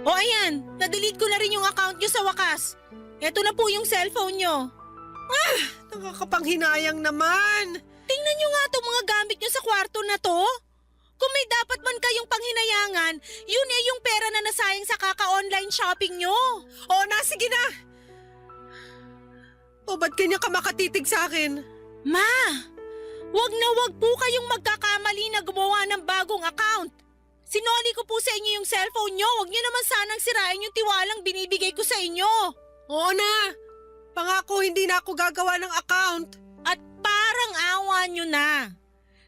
O ayan, na-delete ko na rin yung account nyo sa wakas. Eto na po yung cellphone nyo. Nakakapanghinayang naman. Tingnan nyo nga itong mga gamit nyo sa kwarto na to. Kung may dapat man kayong panghinayangan, yun ay yung pera na nasayang sa kaka-online shopping nyo. O na, sige na. O ba't kanya ka makatitig sa akin? Ma, wag na wag po kayong magkakamali na gumawa ng bagong account. Sinoli ko po sa inyo yung cellphone nyo. Wag nyo naman sanang sirain yung tiwalang binibigay ko sa inyo. Oo na. Pangako hindi na ako gagawa ng account. At parang awa nyo na.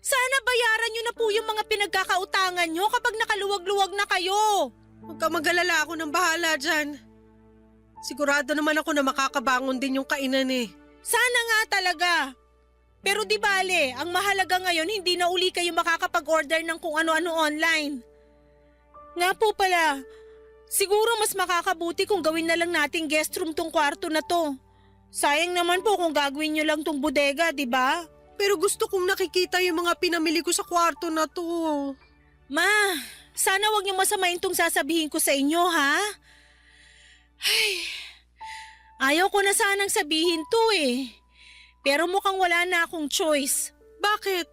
Sana bayaran nyo na po yung mga pinagkakautangan nyo kapag nakaluwag-luwag na kayo. Huwag ka mag-alala, ako nang bahala dyan. Sigurado naman ako na makakabangon din yung kainan eh. Sana nga talaga. Pero di bale, ang mahalaga ngayon hindi na uli kayo makakapag-order ng kung ano-ano online. Nga po pala, siguro mas makakabuti kung gawin na lang nating guest room tong kwarto na to. Sayang naman po kung gagawin nyo lang tong bodega, di ba? Pero gusto kong nakikita yung mga pinamili ko sa kwarto na to. Ma, sana wag niyo masamain tong sasabihin ko sa inyo, ha? Ay, ayaw ko na sanang sabihin to eh. Pero mukhang wala na akong choice. Bakit?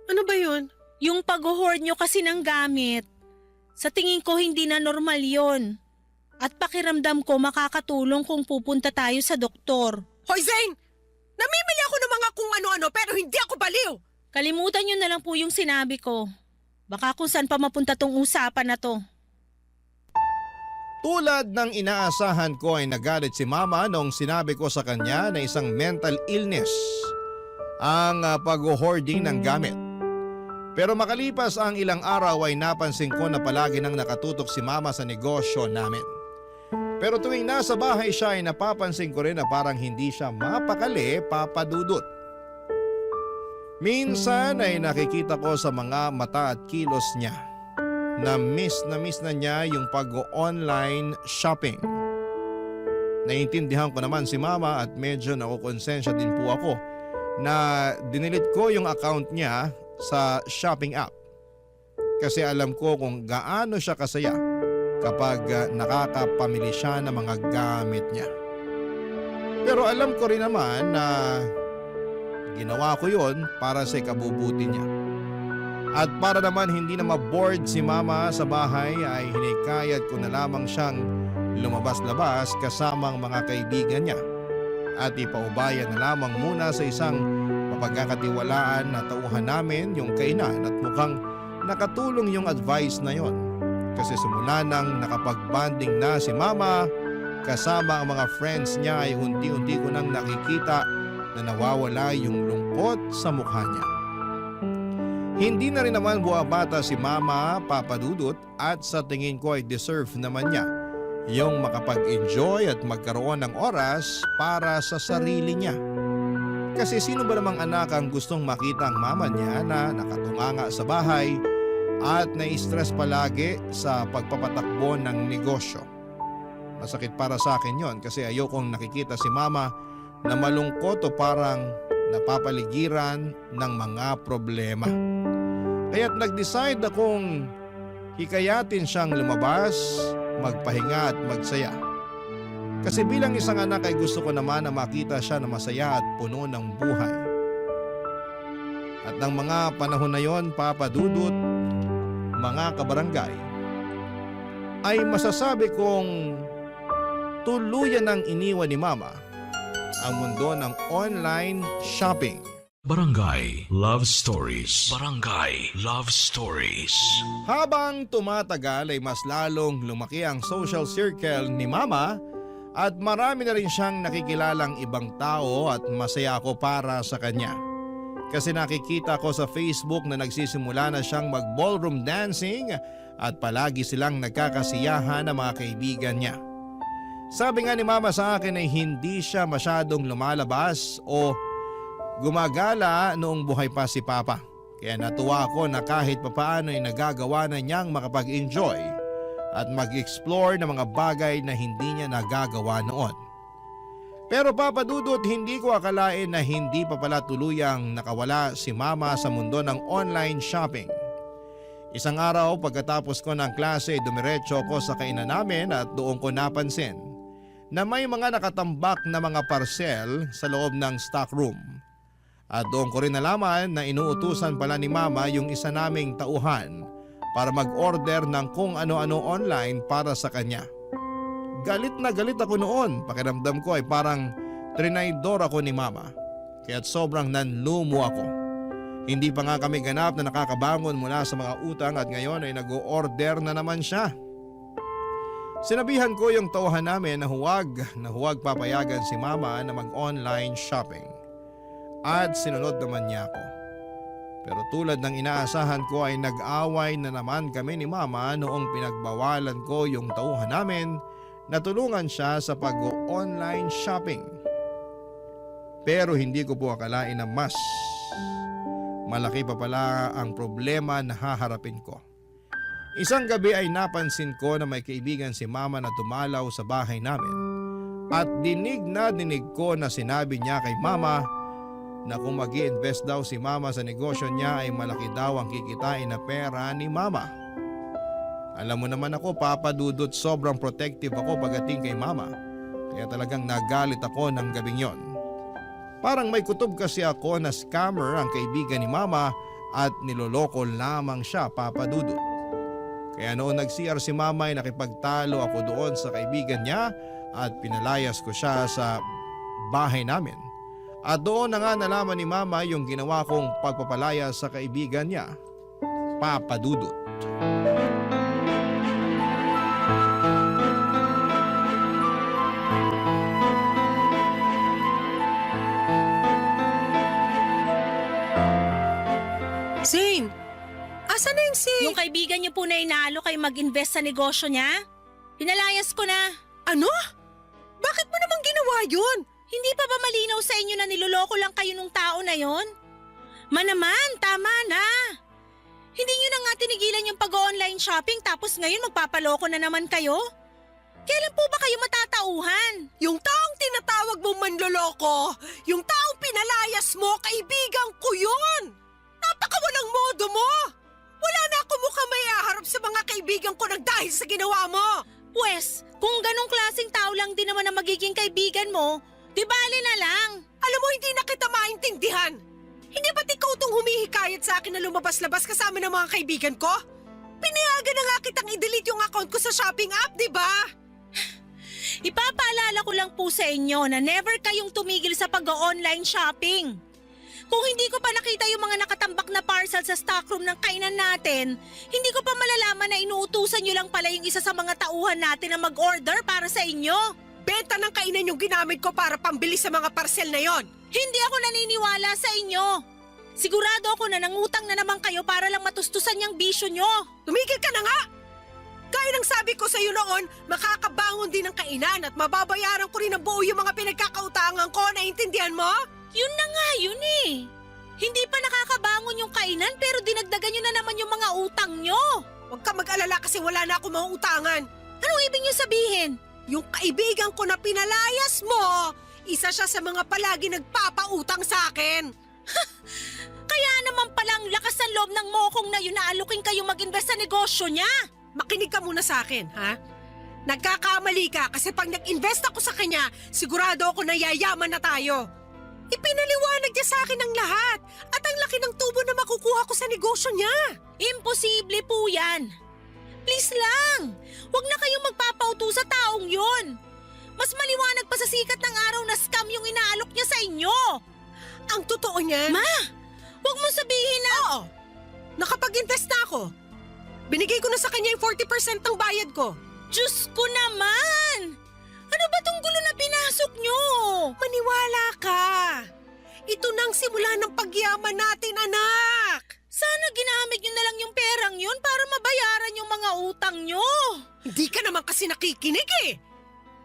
Ano ba yun? Yung pag-hoard nyo kasi ng gamit, sa tingin ko hindi na normal yon. At pakiramdam ko makakatulong kung pupunta tayo sa doktor. Hoy Zane! Namimili ako ng mga kung ano-ano pero hindi ako baliw! Kalimutan nyo na lang po yung sinabi ko. Baka kung saan pa mapunta tong usapan na to. Tulad ng inaasahan ko ay nagalit si Mama noong sinabi ko sa kanya na isang mental illness ang pag-hoarding ng gamit. Pero makalipas ang ilang araw ay napansin ko na palagi nang nakatutok si Mama sa negosyo namin. Pero tuwing nasa bahay siya ay napapansin ko rin na parang hindi siya mapakali, Papa Dudut. Minsan ay nakikita ko sa mga mata at kilos niya na miss na niya yung pag-online shopping. Naiintindihan ko naman si Mama at medyo nakukonsensya din po ako na dinilit ko yung account niya sa shopping app. Kasi alam ko kung gaano siya kasaya kapag nakakapamili siya ng mga gamit niya. Pero alam ko rin naman na ginawa ko yon para sa ikabubuti niya. At para naman hindi na ma-bored si Mama sa bahay ay hinikayat ko na lamang siyang lumabas-labas kasamang mga kaibigan niya. At ipaubayan na lamang muna sa isang mapagkakatiwalaan na tauhan namin yung kainan at mukhang nakatulong yung advice na yon. Kasi simula nang nakapag-bonding na si Mama kasama ang mga friends niya ay unti-unti ko nang nakikita na nawawala yung lungkot sa mukha niya. Hindi na rin naman buwabata si Mama, Papa Dudut, at sa tingin ko ay deserve naman niya yung makapag-enjoy at magkaroon ng oras para sa sarili niya. Kasi sino ba namang anak ang gustong makita ang mama niya na nakatunganga sa bahay at nai-stress palagi sa pagpapatakbo ng negosyo? Masakit para sa akin yon kasi ayokong nakikita si Mama na malungkot o parang napapaligiran ng mga problema. Kaya't nag-decide akong hikayatin siyang lumabas, magpahinga at magsaya. Kasi bilang isang anak ay gusto ko naman na makita siya na masaya at puno ng buhay. At ng mga panahon na yon, Papa Dudut, mga kabarangay, ay masasabi kong tuluyan ng iniwan ni Mama ang mundo ng online shopping. Barangay Love Stories. Barangay Love Stories. Habang tumatagal ay mas lalong lumaki ang social circle ni Mama at marami na rin siyang nakikilalang ibang tao at masaya ako para sa kanya. Kasi nakikita ko sa Facebook na nagsisimula na siyang mag-ballroom dancing at palagi silang nagkakasiyahan ng mga kaibigan niya. Sabi nga ni Mama sa akin ay hindi siya masyadong lumalabas o gumagala noong buhay pa si Papa. Kaya natuwa ako na kahit papaano ay nagagawa na niyang makapag-enjoy at mag-explore ng mga bagay na hindi niya nagagawa noon. Pero Papa Dudut, hindi ko akalain na hindi pa pala tuluyang nakawala si Mama sa mundo ng online shopping. Isang araw pagkatapos ko ng klase, dumiretso ko sa kainan namin at doon ko napansin na may mga nakatambak na mga parcel sa loob ng stock room. At doon ko rin nalaman na inuutusan pala ni Mama yung isa naming tauhan para mag-order ng kung ano-ano online para sa kanya. Galit na galit ako noon. Pakiramdam ko ay parang trinaydor ako ni Mama. Kaya't sobrang nanlumo ako. Hindi pa nga kami ganap na nakakabangon mula sa mga utang at ngayon ay nag-o-order na naman siya. Sinabihan ko yung tauhan namin na huwag papayagan si Mama na mag-online shopping. At sinunod naman niya ako. Pero tulad ng inaasahan ko ay nag-away na naman kami ni Mama noong pinagbawalan ko yung tauhan namin na tulungan siya sa pag-online shopping. Pero hindi ko po akalain na mas malaki pa pala ang problema na haharapin ko. Isang gabi ay napansin ko na may kaibigan si Mama na dumalaw sa bahay namin. At dinig ko na sinabi niya kay Mama na kung mag-i-invest daw si Mama sa negosyo niya ay malaki daw ang kikitain na pera ni Mama. Alam mo naman ako, Papa Dudut, sobrang protective ako pagdating kay Mama. Kaya talagang nagalit ako ng gabing yon. Parang may kutob kasi ako na scammer ang kaibigan ni Mama at niloloko lamang siya, Papa Dudut. Kaya noon nag-CR si Mama ay nakipagtalo ako doon sa kaibigan niya at pinalayas ko siya sa bahay namin. At doon na nga nalaman ni Mama yung ginawa kong pagpapalaya sa kaibigan niya, Papa Dudut. Zane, asan na yung Yung kaibigan niyo po na inaalo kayo mag-invest sa negosyo niya, pinalayas ko na. Ano? Bakit mo naman ginawa yun? Hindi pa ba malinaw sa inyo na niloloko lang kayo nung tao na yon? Manaman, tama na. Hindi nyo na nga tinigilan yung pag-online shopping tapos ngayon magpapaloko na naman kayo? Kailan po ba kayo matatauhan? Yung taong tinatawag mong manloloko, yung taong pinalayas mo, kaibigan ko yun! Napakawalang modo mo! Wala na ako mukhang may aharap sa mga kaibigan ko nang dahil sa ginawa mo! Pwes, kung ganong klaseng tao lang din naman ang magiging kaibigan mo, di bali na lang. Alam mo, hindi na kita maintindihan! Hindi ba't ikaw itong humihikayat sa akin na lumabas-labas kasama ng mga kaibigan ko? Pinayagan na nga kitang i-delete yung account ko sa shopping app, di ba? Ipapaalala ko lang po sa inyo na never kayong tumigil sa pag-online shopping. Kung hindi ko pa nakita yung mga nakatambak na parcel sa stockroom ng kainan natin, hindi ko pa malalaman na inuutusan nyo lang pala yung isa sa mga tauhan natin na mag-order para sa inyo. Benta ng kainan yung ginamit ko para pambili sa mga parcel na yon. Hindi ako naniniwala sa inyo. Sigurado ako na nangutang na naman kayo para lang matustusan yung bisyo nyo. Tumigil ka na nga! Gaya ng sabi ko sa iyo noon, makakabangon din ng kainan at mababayaran ko rin ng buo yung mga pinagkakautangan ko, naiintindihan mo? Yun na nga yun eh. Hindi pa nakakabangon yung kainan pero dinagdagan nyo na naman yung mga utang nyo. Huwag ka mag-alala kasi wala na ako mga utangan. Anong ibig nyo sabihin? Yung kaibigan ko na pinalayas mo, isa siya sa mga palagi nagpapautang sa akin. Kaya naman palang lakas ng loob ng mokong na yun na alukin kayo mag-invest sa negosyo niya. Makinig ka muna sa akin, ha? Nagkakamali ka kasi pag nag-invest ako sa kanya, sigurado ako na yayaman na tayo. Ipinaliwanag niya sa akin ang lahat at ang laki ng tubo na makukuha ko sa negosyo niya. Imposible po yan. Please lang, huwag na kayong magpapauto sa taong yun. Mas maliwanag pa sa sikat ng araw na scam yung inaalok niya sa inyo. Ang totoo niya? Ma, huwag mo sabihin na… Oo, nakapag-invest na ako. Binigay ko na sa kanya yung 40% ng bayad ko. Diyos ko naman! Ano ba tong gulo na pinasok nyo? Maniwala ka. Ito nang simula ng pagyaman natin, anak. Sana ginamit nyo na lang yung perang yun para mabayaran yung mga utang nyo. Hindi ka naman kasi nakikinig eh.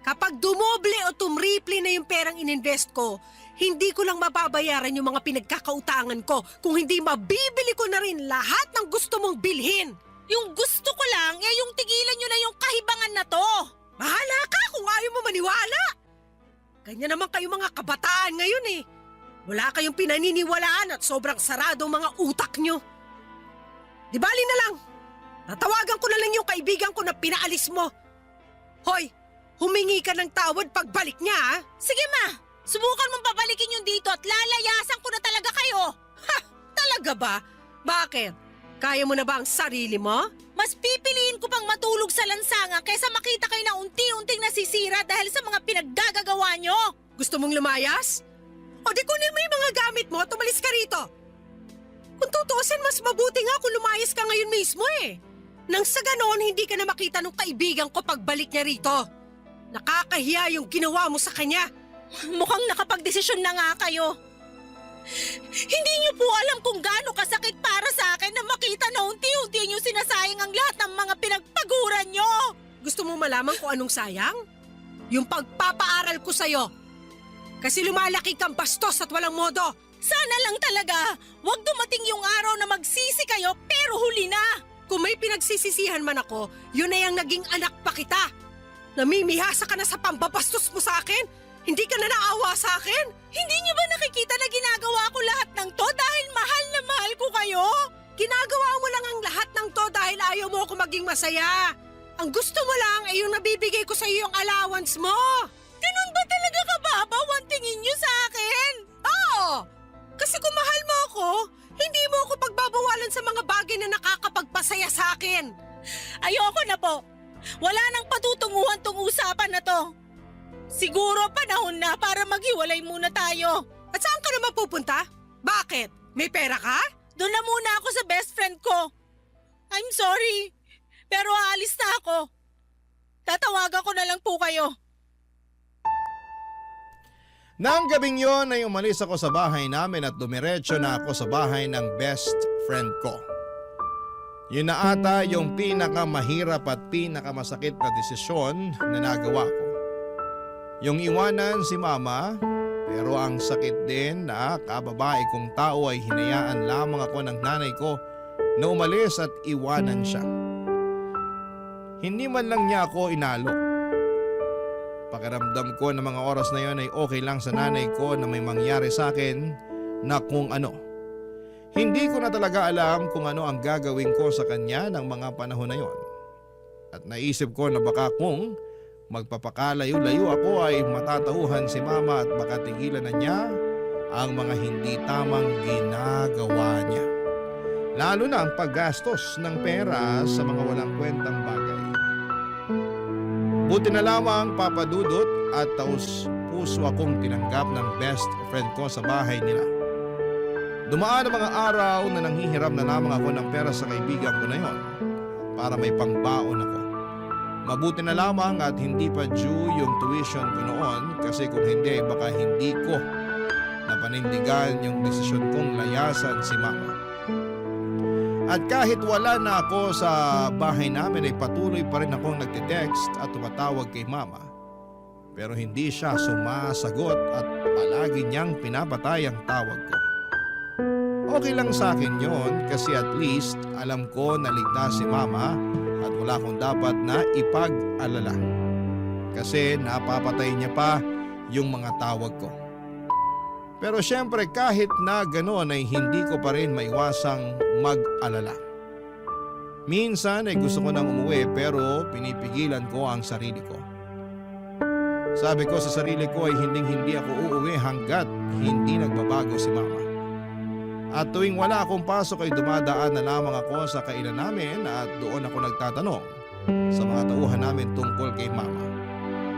Kapag dumoble o tumriple na yung perang ininvest ko, hindi ko lang mababayaran yung mga pinagkakautangan ko kung hindi mabibili ko na rin lahat ng gusto mong bilhin. Yung gusto ko lang, yung tigilan nyo na yung kahibangan na to. Bahala ka kung ayaw mo maniwala. Ganyan naman kayo mga kabataan ngayon eh. Wala kayong pinaniniwalaan at sobrang saradong mga utak nyo. Di bali na lang. Natawagan ko na lang yung kaibigan ko na pinaalis mo. Hoy, humingi ka ng tawad pagbalik niya ha? Sige ma, subukan mong pabalikin yung dito at lalayasan ko na talaga kayo. Ha! Talaga ba? Bakit? Kaya mo na ba ang sarili mo? Mas pipiliin ko pang matulog sa lansangan kaysa makita kayo na unti-unting nasisira dahil sa mga pinaggagawa nyo. Gusto mong lumayas? O di kunin mo yung mga gamit mo at umalis ka rito. Kung tutuusin, mas mabuti nga kung lumayas ka ngayon mismo eh. Nang sa ganoon, hindi ka na makita ng kaibigan ko pagbalik niya rito. Nakakahiya yung ginawa mo sa kanya. Mukhang nakapagdesisyon na nga kayo. Hindi niyo po alam kung gaano kasakit para sa akin na makita na unti-unti niyo sinasayang ang lahat ng mga pinagpaguran niyo. Gusto mo malaman kung anong sayang? Yung pagpapaaral ko sa'yo. Kasi lumalaki kang bastos at walang modo. Sana lang talaga, wag dumating yung araw na magsisi kayo pero huli na. Kung may pinagsisisihan man ako, yun na yung naging anak pa kita. Namimihasa ka na sa pambabastos mo sa akin? Hindi ka na naawa sa akin? Hindi niyo ba nakikita na ginagawa ko lahat ng to dahil mahal na mahal ko kayo? Ginagawa mo lang ang lahat ng to dahil ayaw mo ako maging masaya. Ang gusto mo lang ay yung nabibigay ko sa iyo yung allowance mo. Ganun ba talaga kababaw ang tingin niyo sa akin? Oo! Kasi kung mahal mo ako, hindi mo ako pagbabawalan sa mga bagay na nakakapagpasaya sa akin. Ayoko na po. Wala nang patutunguhan tong usapan na to. Siguro panahon na para maghiwalay muna tayo. At sa naman pupunta? Bakit? May pera ka? Doon na muna ako sa best friend ko. I'm sorry, pero aalis na ako. Tatawagan ko na lang po kayo. Nang gabing yon ay umalis ako sa bahay namin at dumiretso na ako sa bahay ng best friend ko. Yun na ata yung pinakamahirap at pinakamasakit na desisyon na nagawa ko. Yung iwanan si mama, pero ang sakit din na kababae kong tao ay hinayaan lamang ako ng nanay ko na umalis at iwanan siya. Hindi man lang niya ako inalo. Pakiramdam ko na mga oras na yon ay okay lang sa nanay ko na may mangyari sa akin na kung ano. Hindi ko na talaga alam kung ano ang gagawin ko sa kanya ng mga panahon na yon. At naisip ko na baka kung magpapakalayo-layo ako ay matatauhan si mama at baka tigilan na niya ang mga hindi tamang ginagawa niya. Lalo na ang paggastos ng pera sa mga walang kwentang bagay. Buti na lamang papadudot at taos puso akong tinanggap ng best friend ko sa bahay nila. Dumaan ang mga araw na nanghihiram na lamang ako ng pera sa kaibigan ko na yon para may pangbaon ako. Mabuti na lamang at hindi pa due yung tuition ko noon kasi kung hindi baka hindi ko napanindigan yung desisyon kong layasan si mama. At kahit wala na ako sa bahay namin ay patuloy pa rin akong nagte-text at tumatawag kay mama. Pero hindi siya sumasagot at palagi niyang pinapatay ang tawag ko. Okay lang sa akin yon kasi at least alam ko na ligtas si mama at wala akong dapat na ipag-alala. Kasi napapatay niya pa yung mga tawag ko. Pero syempre kahit na ganoon ay hindi ko pa rin maiwasang mag-alala. Minsan ay gusto ko nang umuwi pero pinipigilan ko ang sarili ko. Sabi ko sa sarili ko ay hindi ako uuwi hanggat hindi nagbabago si mama. At tuwing wala akong pasok ay dumadaan na lamang ako sa kainan namin at doon ako nagtatanong sa mga tauhan namin tungkol kay mama.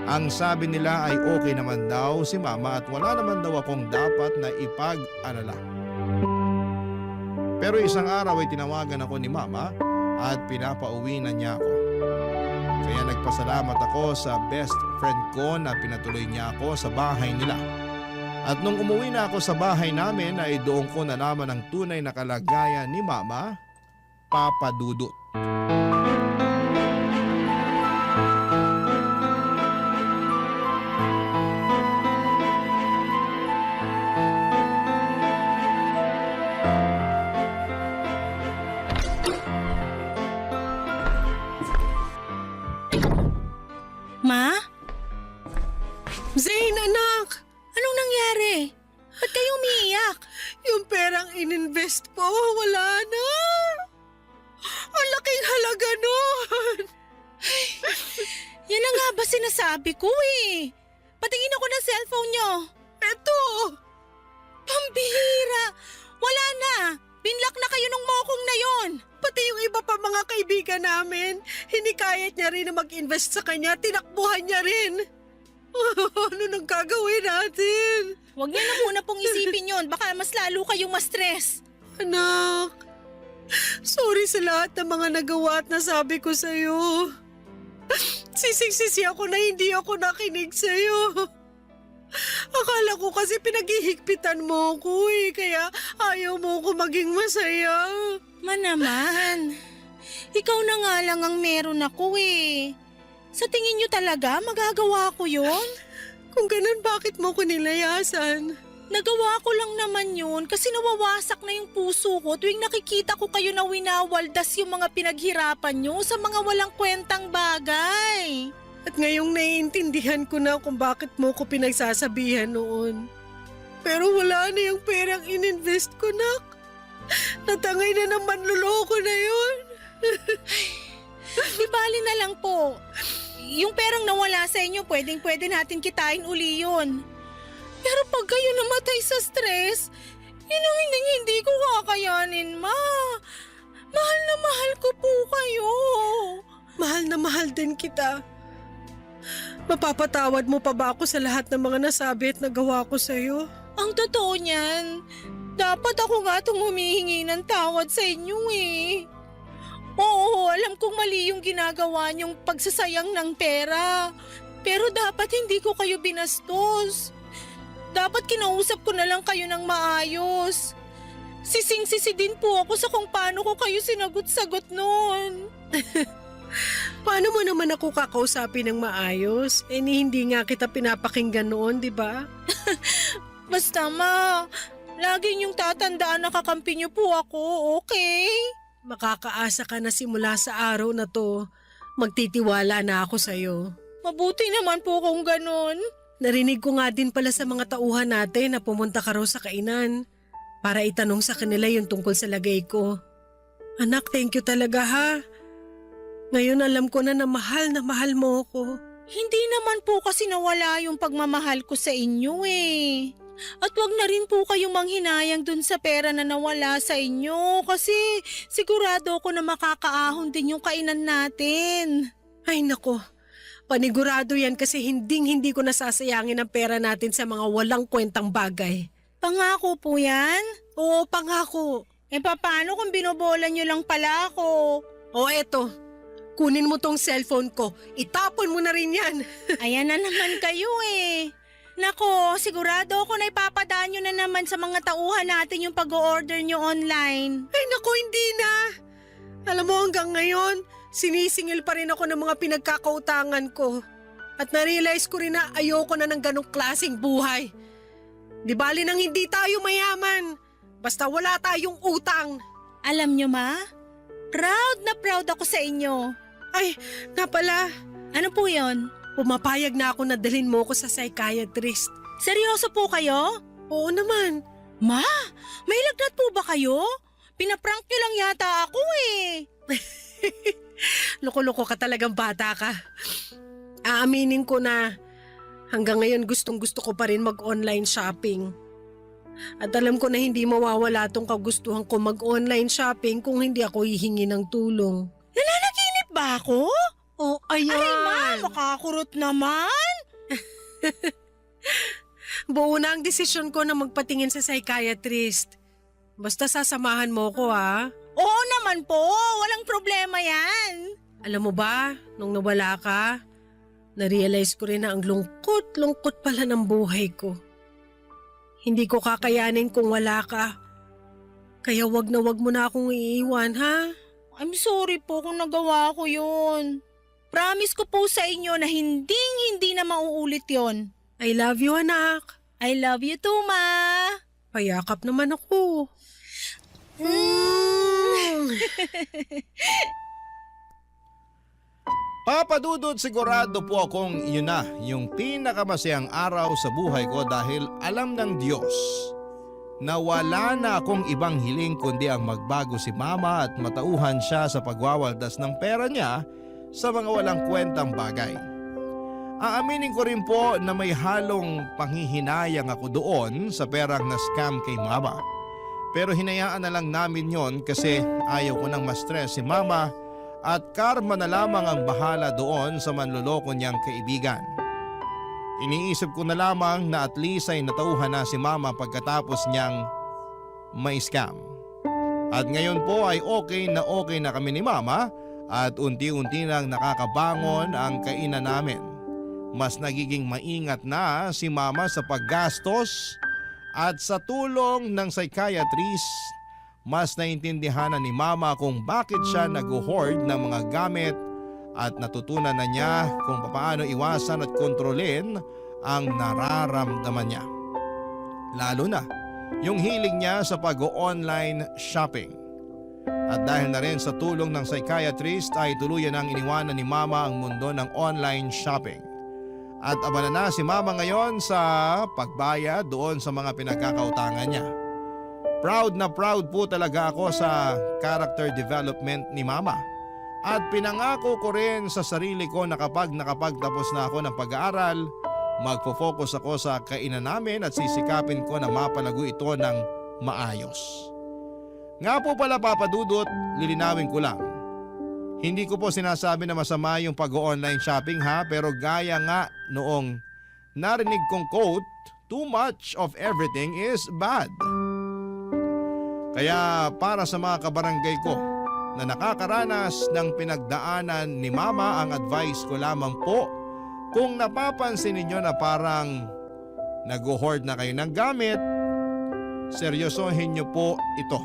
Ang sabi nila ay okay naman daw si mama at wala naman daw akong dapat na ipag-alala. Pero isang araw ay tinawagan ako ni mama at pinapauwi na niya ako. Kaya nagpasalamat ako sa best friend ko na pinatuloy niya ako sa bahay nila. At nung umuwi na ako sa bahay namin ay doon ko nalaman ang tunay na kalagayan ni mama, Papa Dudut. Ma? Zane, anak! Anong nangyari? Ba't kayo umiiyak? Yung perang ininvest ko, wala na! Ang laking halaga nun! Yan na nga ba sinasabi ko eh. Patingin ako ng cellphone nyo. Eto! Pambihira! Wala na! Binlock na kayo nung mokong na yon. Pati yung iba pa mga kaibigan namin, hinikayat niya rin na mag-invest sa kanya, tinakbuhan niya rin. Ano nang gagawin natin? Huwag niyo na muna pong isipin yon. Baka mas lalo kayong ma-stress. Anak, sorry sa lahat ng mga nagawa at nasabi ko sa'yo. Sisig-sisi ako na hindi ako nakinig sa'yo. Akala ko kasi pinaghihigpitan mo ko eh, kaya ayaw mo ko maging masaya. Ma naman, ikaw na nga lang ang meron ako eh. Sa tingin niyo talaga magagawa ko yon? Kung ganun, bakit mo ko nilayasan? Nagawa ko lang naman yun kasi nawawasak na yung puso ko tuwing nakikita ko kayo na winawaldas yung mga pinaghirapan nyo sa mga walang kwentang bagay. At ngayong naiintindihan ko na kung bakit mo ko pinagsasabihan noon. Pero wala na yung perang ininvest ko, nak. Natangay na ng manluloko na yun. Di bali na lang po. Yung perang nawala sa inyo, pwedeng-pwede natin kitain uli yun. Pero pag kayo namatay sa stress, yun ang hindi ko kakayanin, ma. Mahal na mahal ko po kayo. Mahal na mahal din kita. Mapapatawad mo pa ba ako sa lahat ng mga nasabi at nagawa ko sa'yo? Ang Ang totoo niyan, dapat ako nga itong humihingi ng tawad sa inyo eh. Oo, alam kong mali yung ginagawa niyong pagsasayang ng pera. Pero dapat hindi ko kayo binastos. Dapat kinausap ko na lang kayo ng maayos. Sising-sisi din po ako sa kung paano ko kayo sinagot-sagot noon. Paano mo naman ako kakausapin ng maayos? Hindi nga kita pinapakinggan noon, di ba? Basta ma, lagi niyong tatandaan na kakampi niyo po ako, okay? Makakaasa ka na simula sa araw na to. Magtitiwala na ako sa'yo. Mabuti naman po kung ganon. Narinig ko nga din pala sa mga tauhan natin na pumunta ka raw sa kainan para itanong sa kanila yung tungkol sa lagay ko. Anak, thank you talaga ha. Ngayon alam ko na mahal mo ako. Hindi naman po kasi nawala yung pagmamahal ko sa inyo eh. At wag na rin po kayong manghinayang dun sa pera na nawala sa inyo kasi sigurado ako na makakaahon din yung kainan natin. Ay nako, panigurado yan kasi hindi ko nasasayangin ang pera natin sa mga walang kwentang bagay. Pangako po yan? Oo, pangako. Paano kung binobola nyo lang pala ako? O eto, kunin mo tong cellphone ko, itapon mo na rin yan. Ayan na naman kayo eh. Nako, sigurado ako na ipapadaan nyo na naman sa mga tauhan natin yung pag-o-order nyo online. Ay nako, hindi na. Alam mo hanggang ngayon, sinisingil pa rin ako ng mga pinagkakautangan ko. At narealize ko rin na ayoko na ng ganong klaseng buhay. Di bali nang hindi tayo mayaman, basta wala tayong utang. Alam nyo ma, proud na proud ako sa inyo. Ay, nga pala, Ano po yon? pumapayag na ako na dalhin mo ko sa psychiatrist. Seryoso po kayo? Oo naman. Ma, may lagnat po ba kayo? Pinaprank nyo lang yata ako eh. Loko-loko ka talagang bata ka. Aaminin ko na hanggang ngayon gustong-gusto ko pa rin mag-online shopping. At alam ko na hindi mawawala tong kagustuhan ko mag-online shopping kung hindi ako hihingi ng tulong. Nananaginip ba ako? Oh, ayan. Ay ma, makakurot naman. Buo na ang desisyon ko na magpatingin sa psychiatrist. Basta sasamahan mo ko ha. Oo naman po, walang problema yan. Alam mo ba, nung nawala ka, narealize ko rin na ang lungkot pala ng buhay ko. Hindi ko kakayanin kung wala ka. Kaya wag mo na akong iiwan ha. I'm sorry po kung nagawa ko yun. Promise ko po sa inyo na hindi na mauulit yon. I love you anak. I love you too, ma. Payakap naman ako. Papadudod, sigurado po akong yun na yung pinakamasayang araw sa buhay ko dahil alam ng Diyos na wala na akong ibang hiling kundi ang magbago si mama at matauhan siya sa pagwawaldas ng pera niya sa mga walang kwentang bagay. Aaminin ko rin po na may halong panghihinayang ako doon sa perang na-scam kay mama. Pero hinayaan na lang namin yon kasi ayaw ko nang ma-stress si mama at karma na lamang ang bahala doon sa manloloko niyang kaibigan. Iniisip ko na lamang na at least ay natauhan na si mama pagkatapos niyang may scam. At ngayon po ay okay na kami ni mama at unti-unti nang nakakabangon ang kainan namin. Mas nagiging maingat na si mama sa paggastos at sa tulong ng psychiatrist, mas naintindihan na ni mama kung bakit siya nag-hoard ng mga gamit at natutunan na niya kung paano iwasan at kontrolin ang nararamdaman niya. Lalo na yung hilig niya sa pag-online shopping. At dahil na rin sa tulong ng psychiatrist ay tuluyan ang iniwanan ni mama ang mundo ng online shopping. At abala na si mama ngayon sa pagbayad doon sa mga pinagkakautangan niya. Proud na proud po talaga ako sa character development ni mama. At pinangako ko rin sa sarili ko na kapag nakapagtapos na ako ng pag-aaral, magpo-focus ako sa kainan namin at sisikapin ko na mapalago ito ng maayos. Nga po pala papadudot, lilinawin ko lang. Hindi ko po sinasabi na masama yung pag-online shopping ha, pero gaya nga noong narinig kong quote too much of everything is bad. Kaya para sa mga kabarangay ko na nakakaranas ng pinagdaanan ni Mama, ang advice ko lamang po, kung napapansin ninyo na parang nag-hoard na kayo ng gamit, seryosohin nyo po ito.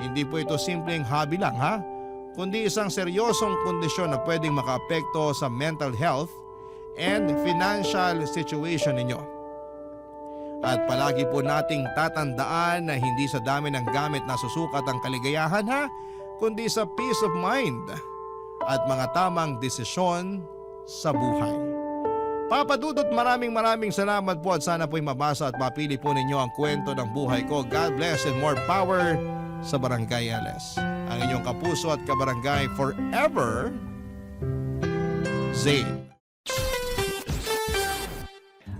Hindi po ito simpleng hobby lang ha, kundi isang seryosong kondisyon na pwedeng makaapekto sa mental health and financial situation ninyo. At palagi po nating tatandaan na hindi sa dami ng gamit nasusukat ang kaligayahan ha, kundi sa peace of mind at mga tamang desisyon sa buhay. Papa Dudut, maraming salamat po at sana po'y mabasa at mapili po ninyo ang kwento ng buhay ko. God bless and more power sa Barangay LS. Ang inyong kapuso at kabarangay forever, Zane.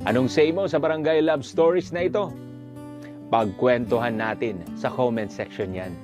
Anong say mo sa Barangay Love Stories na ito? Pagkwentuhan natin sa comment section yan.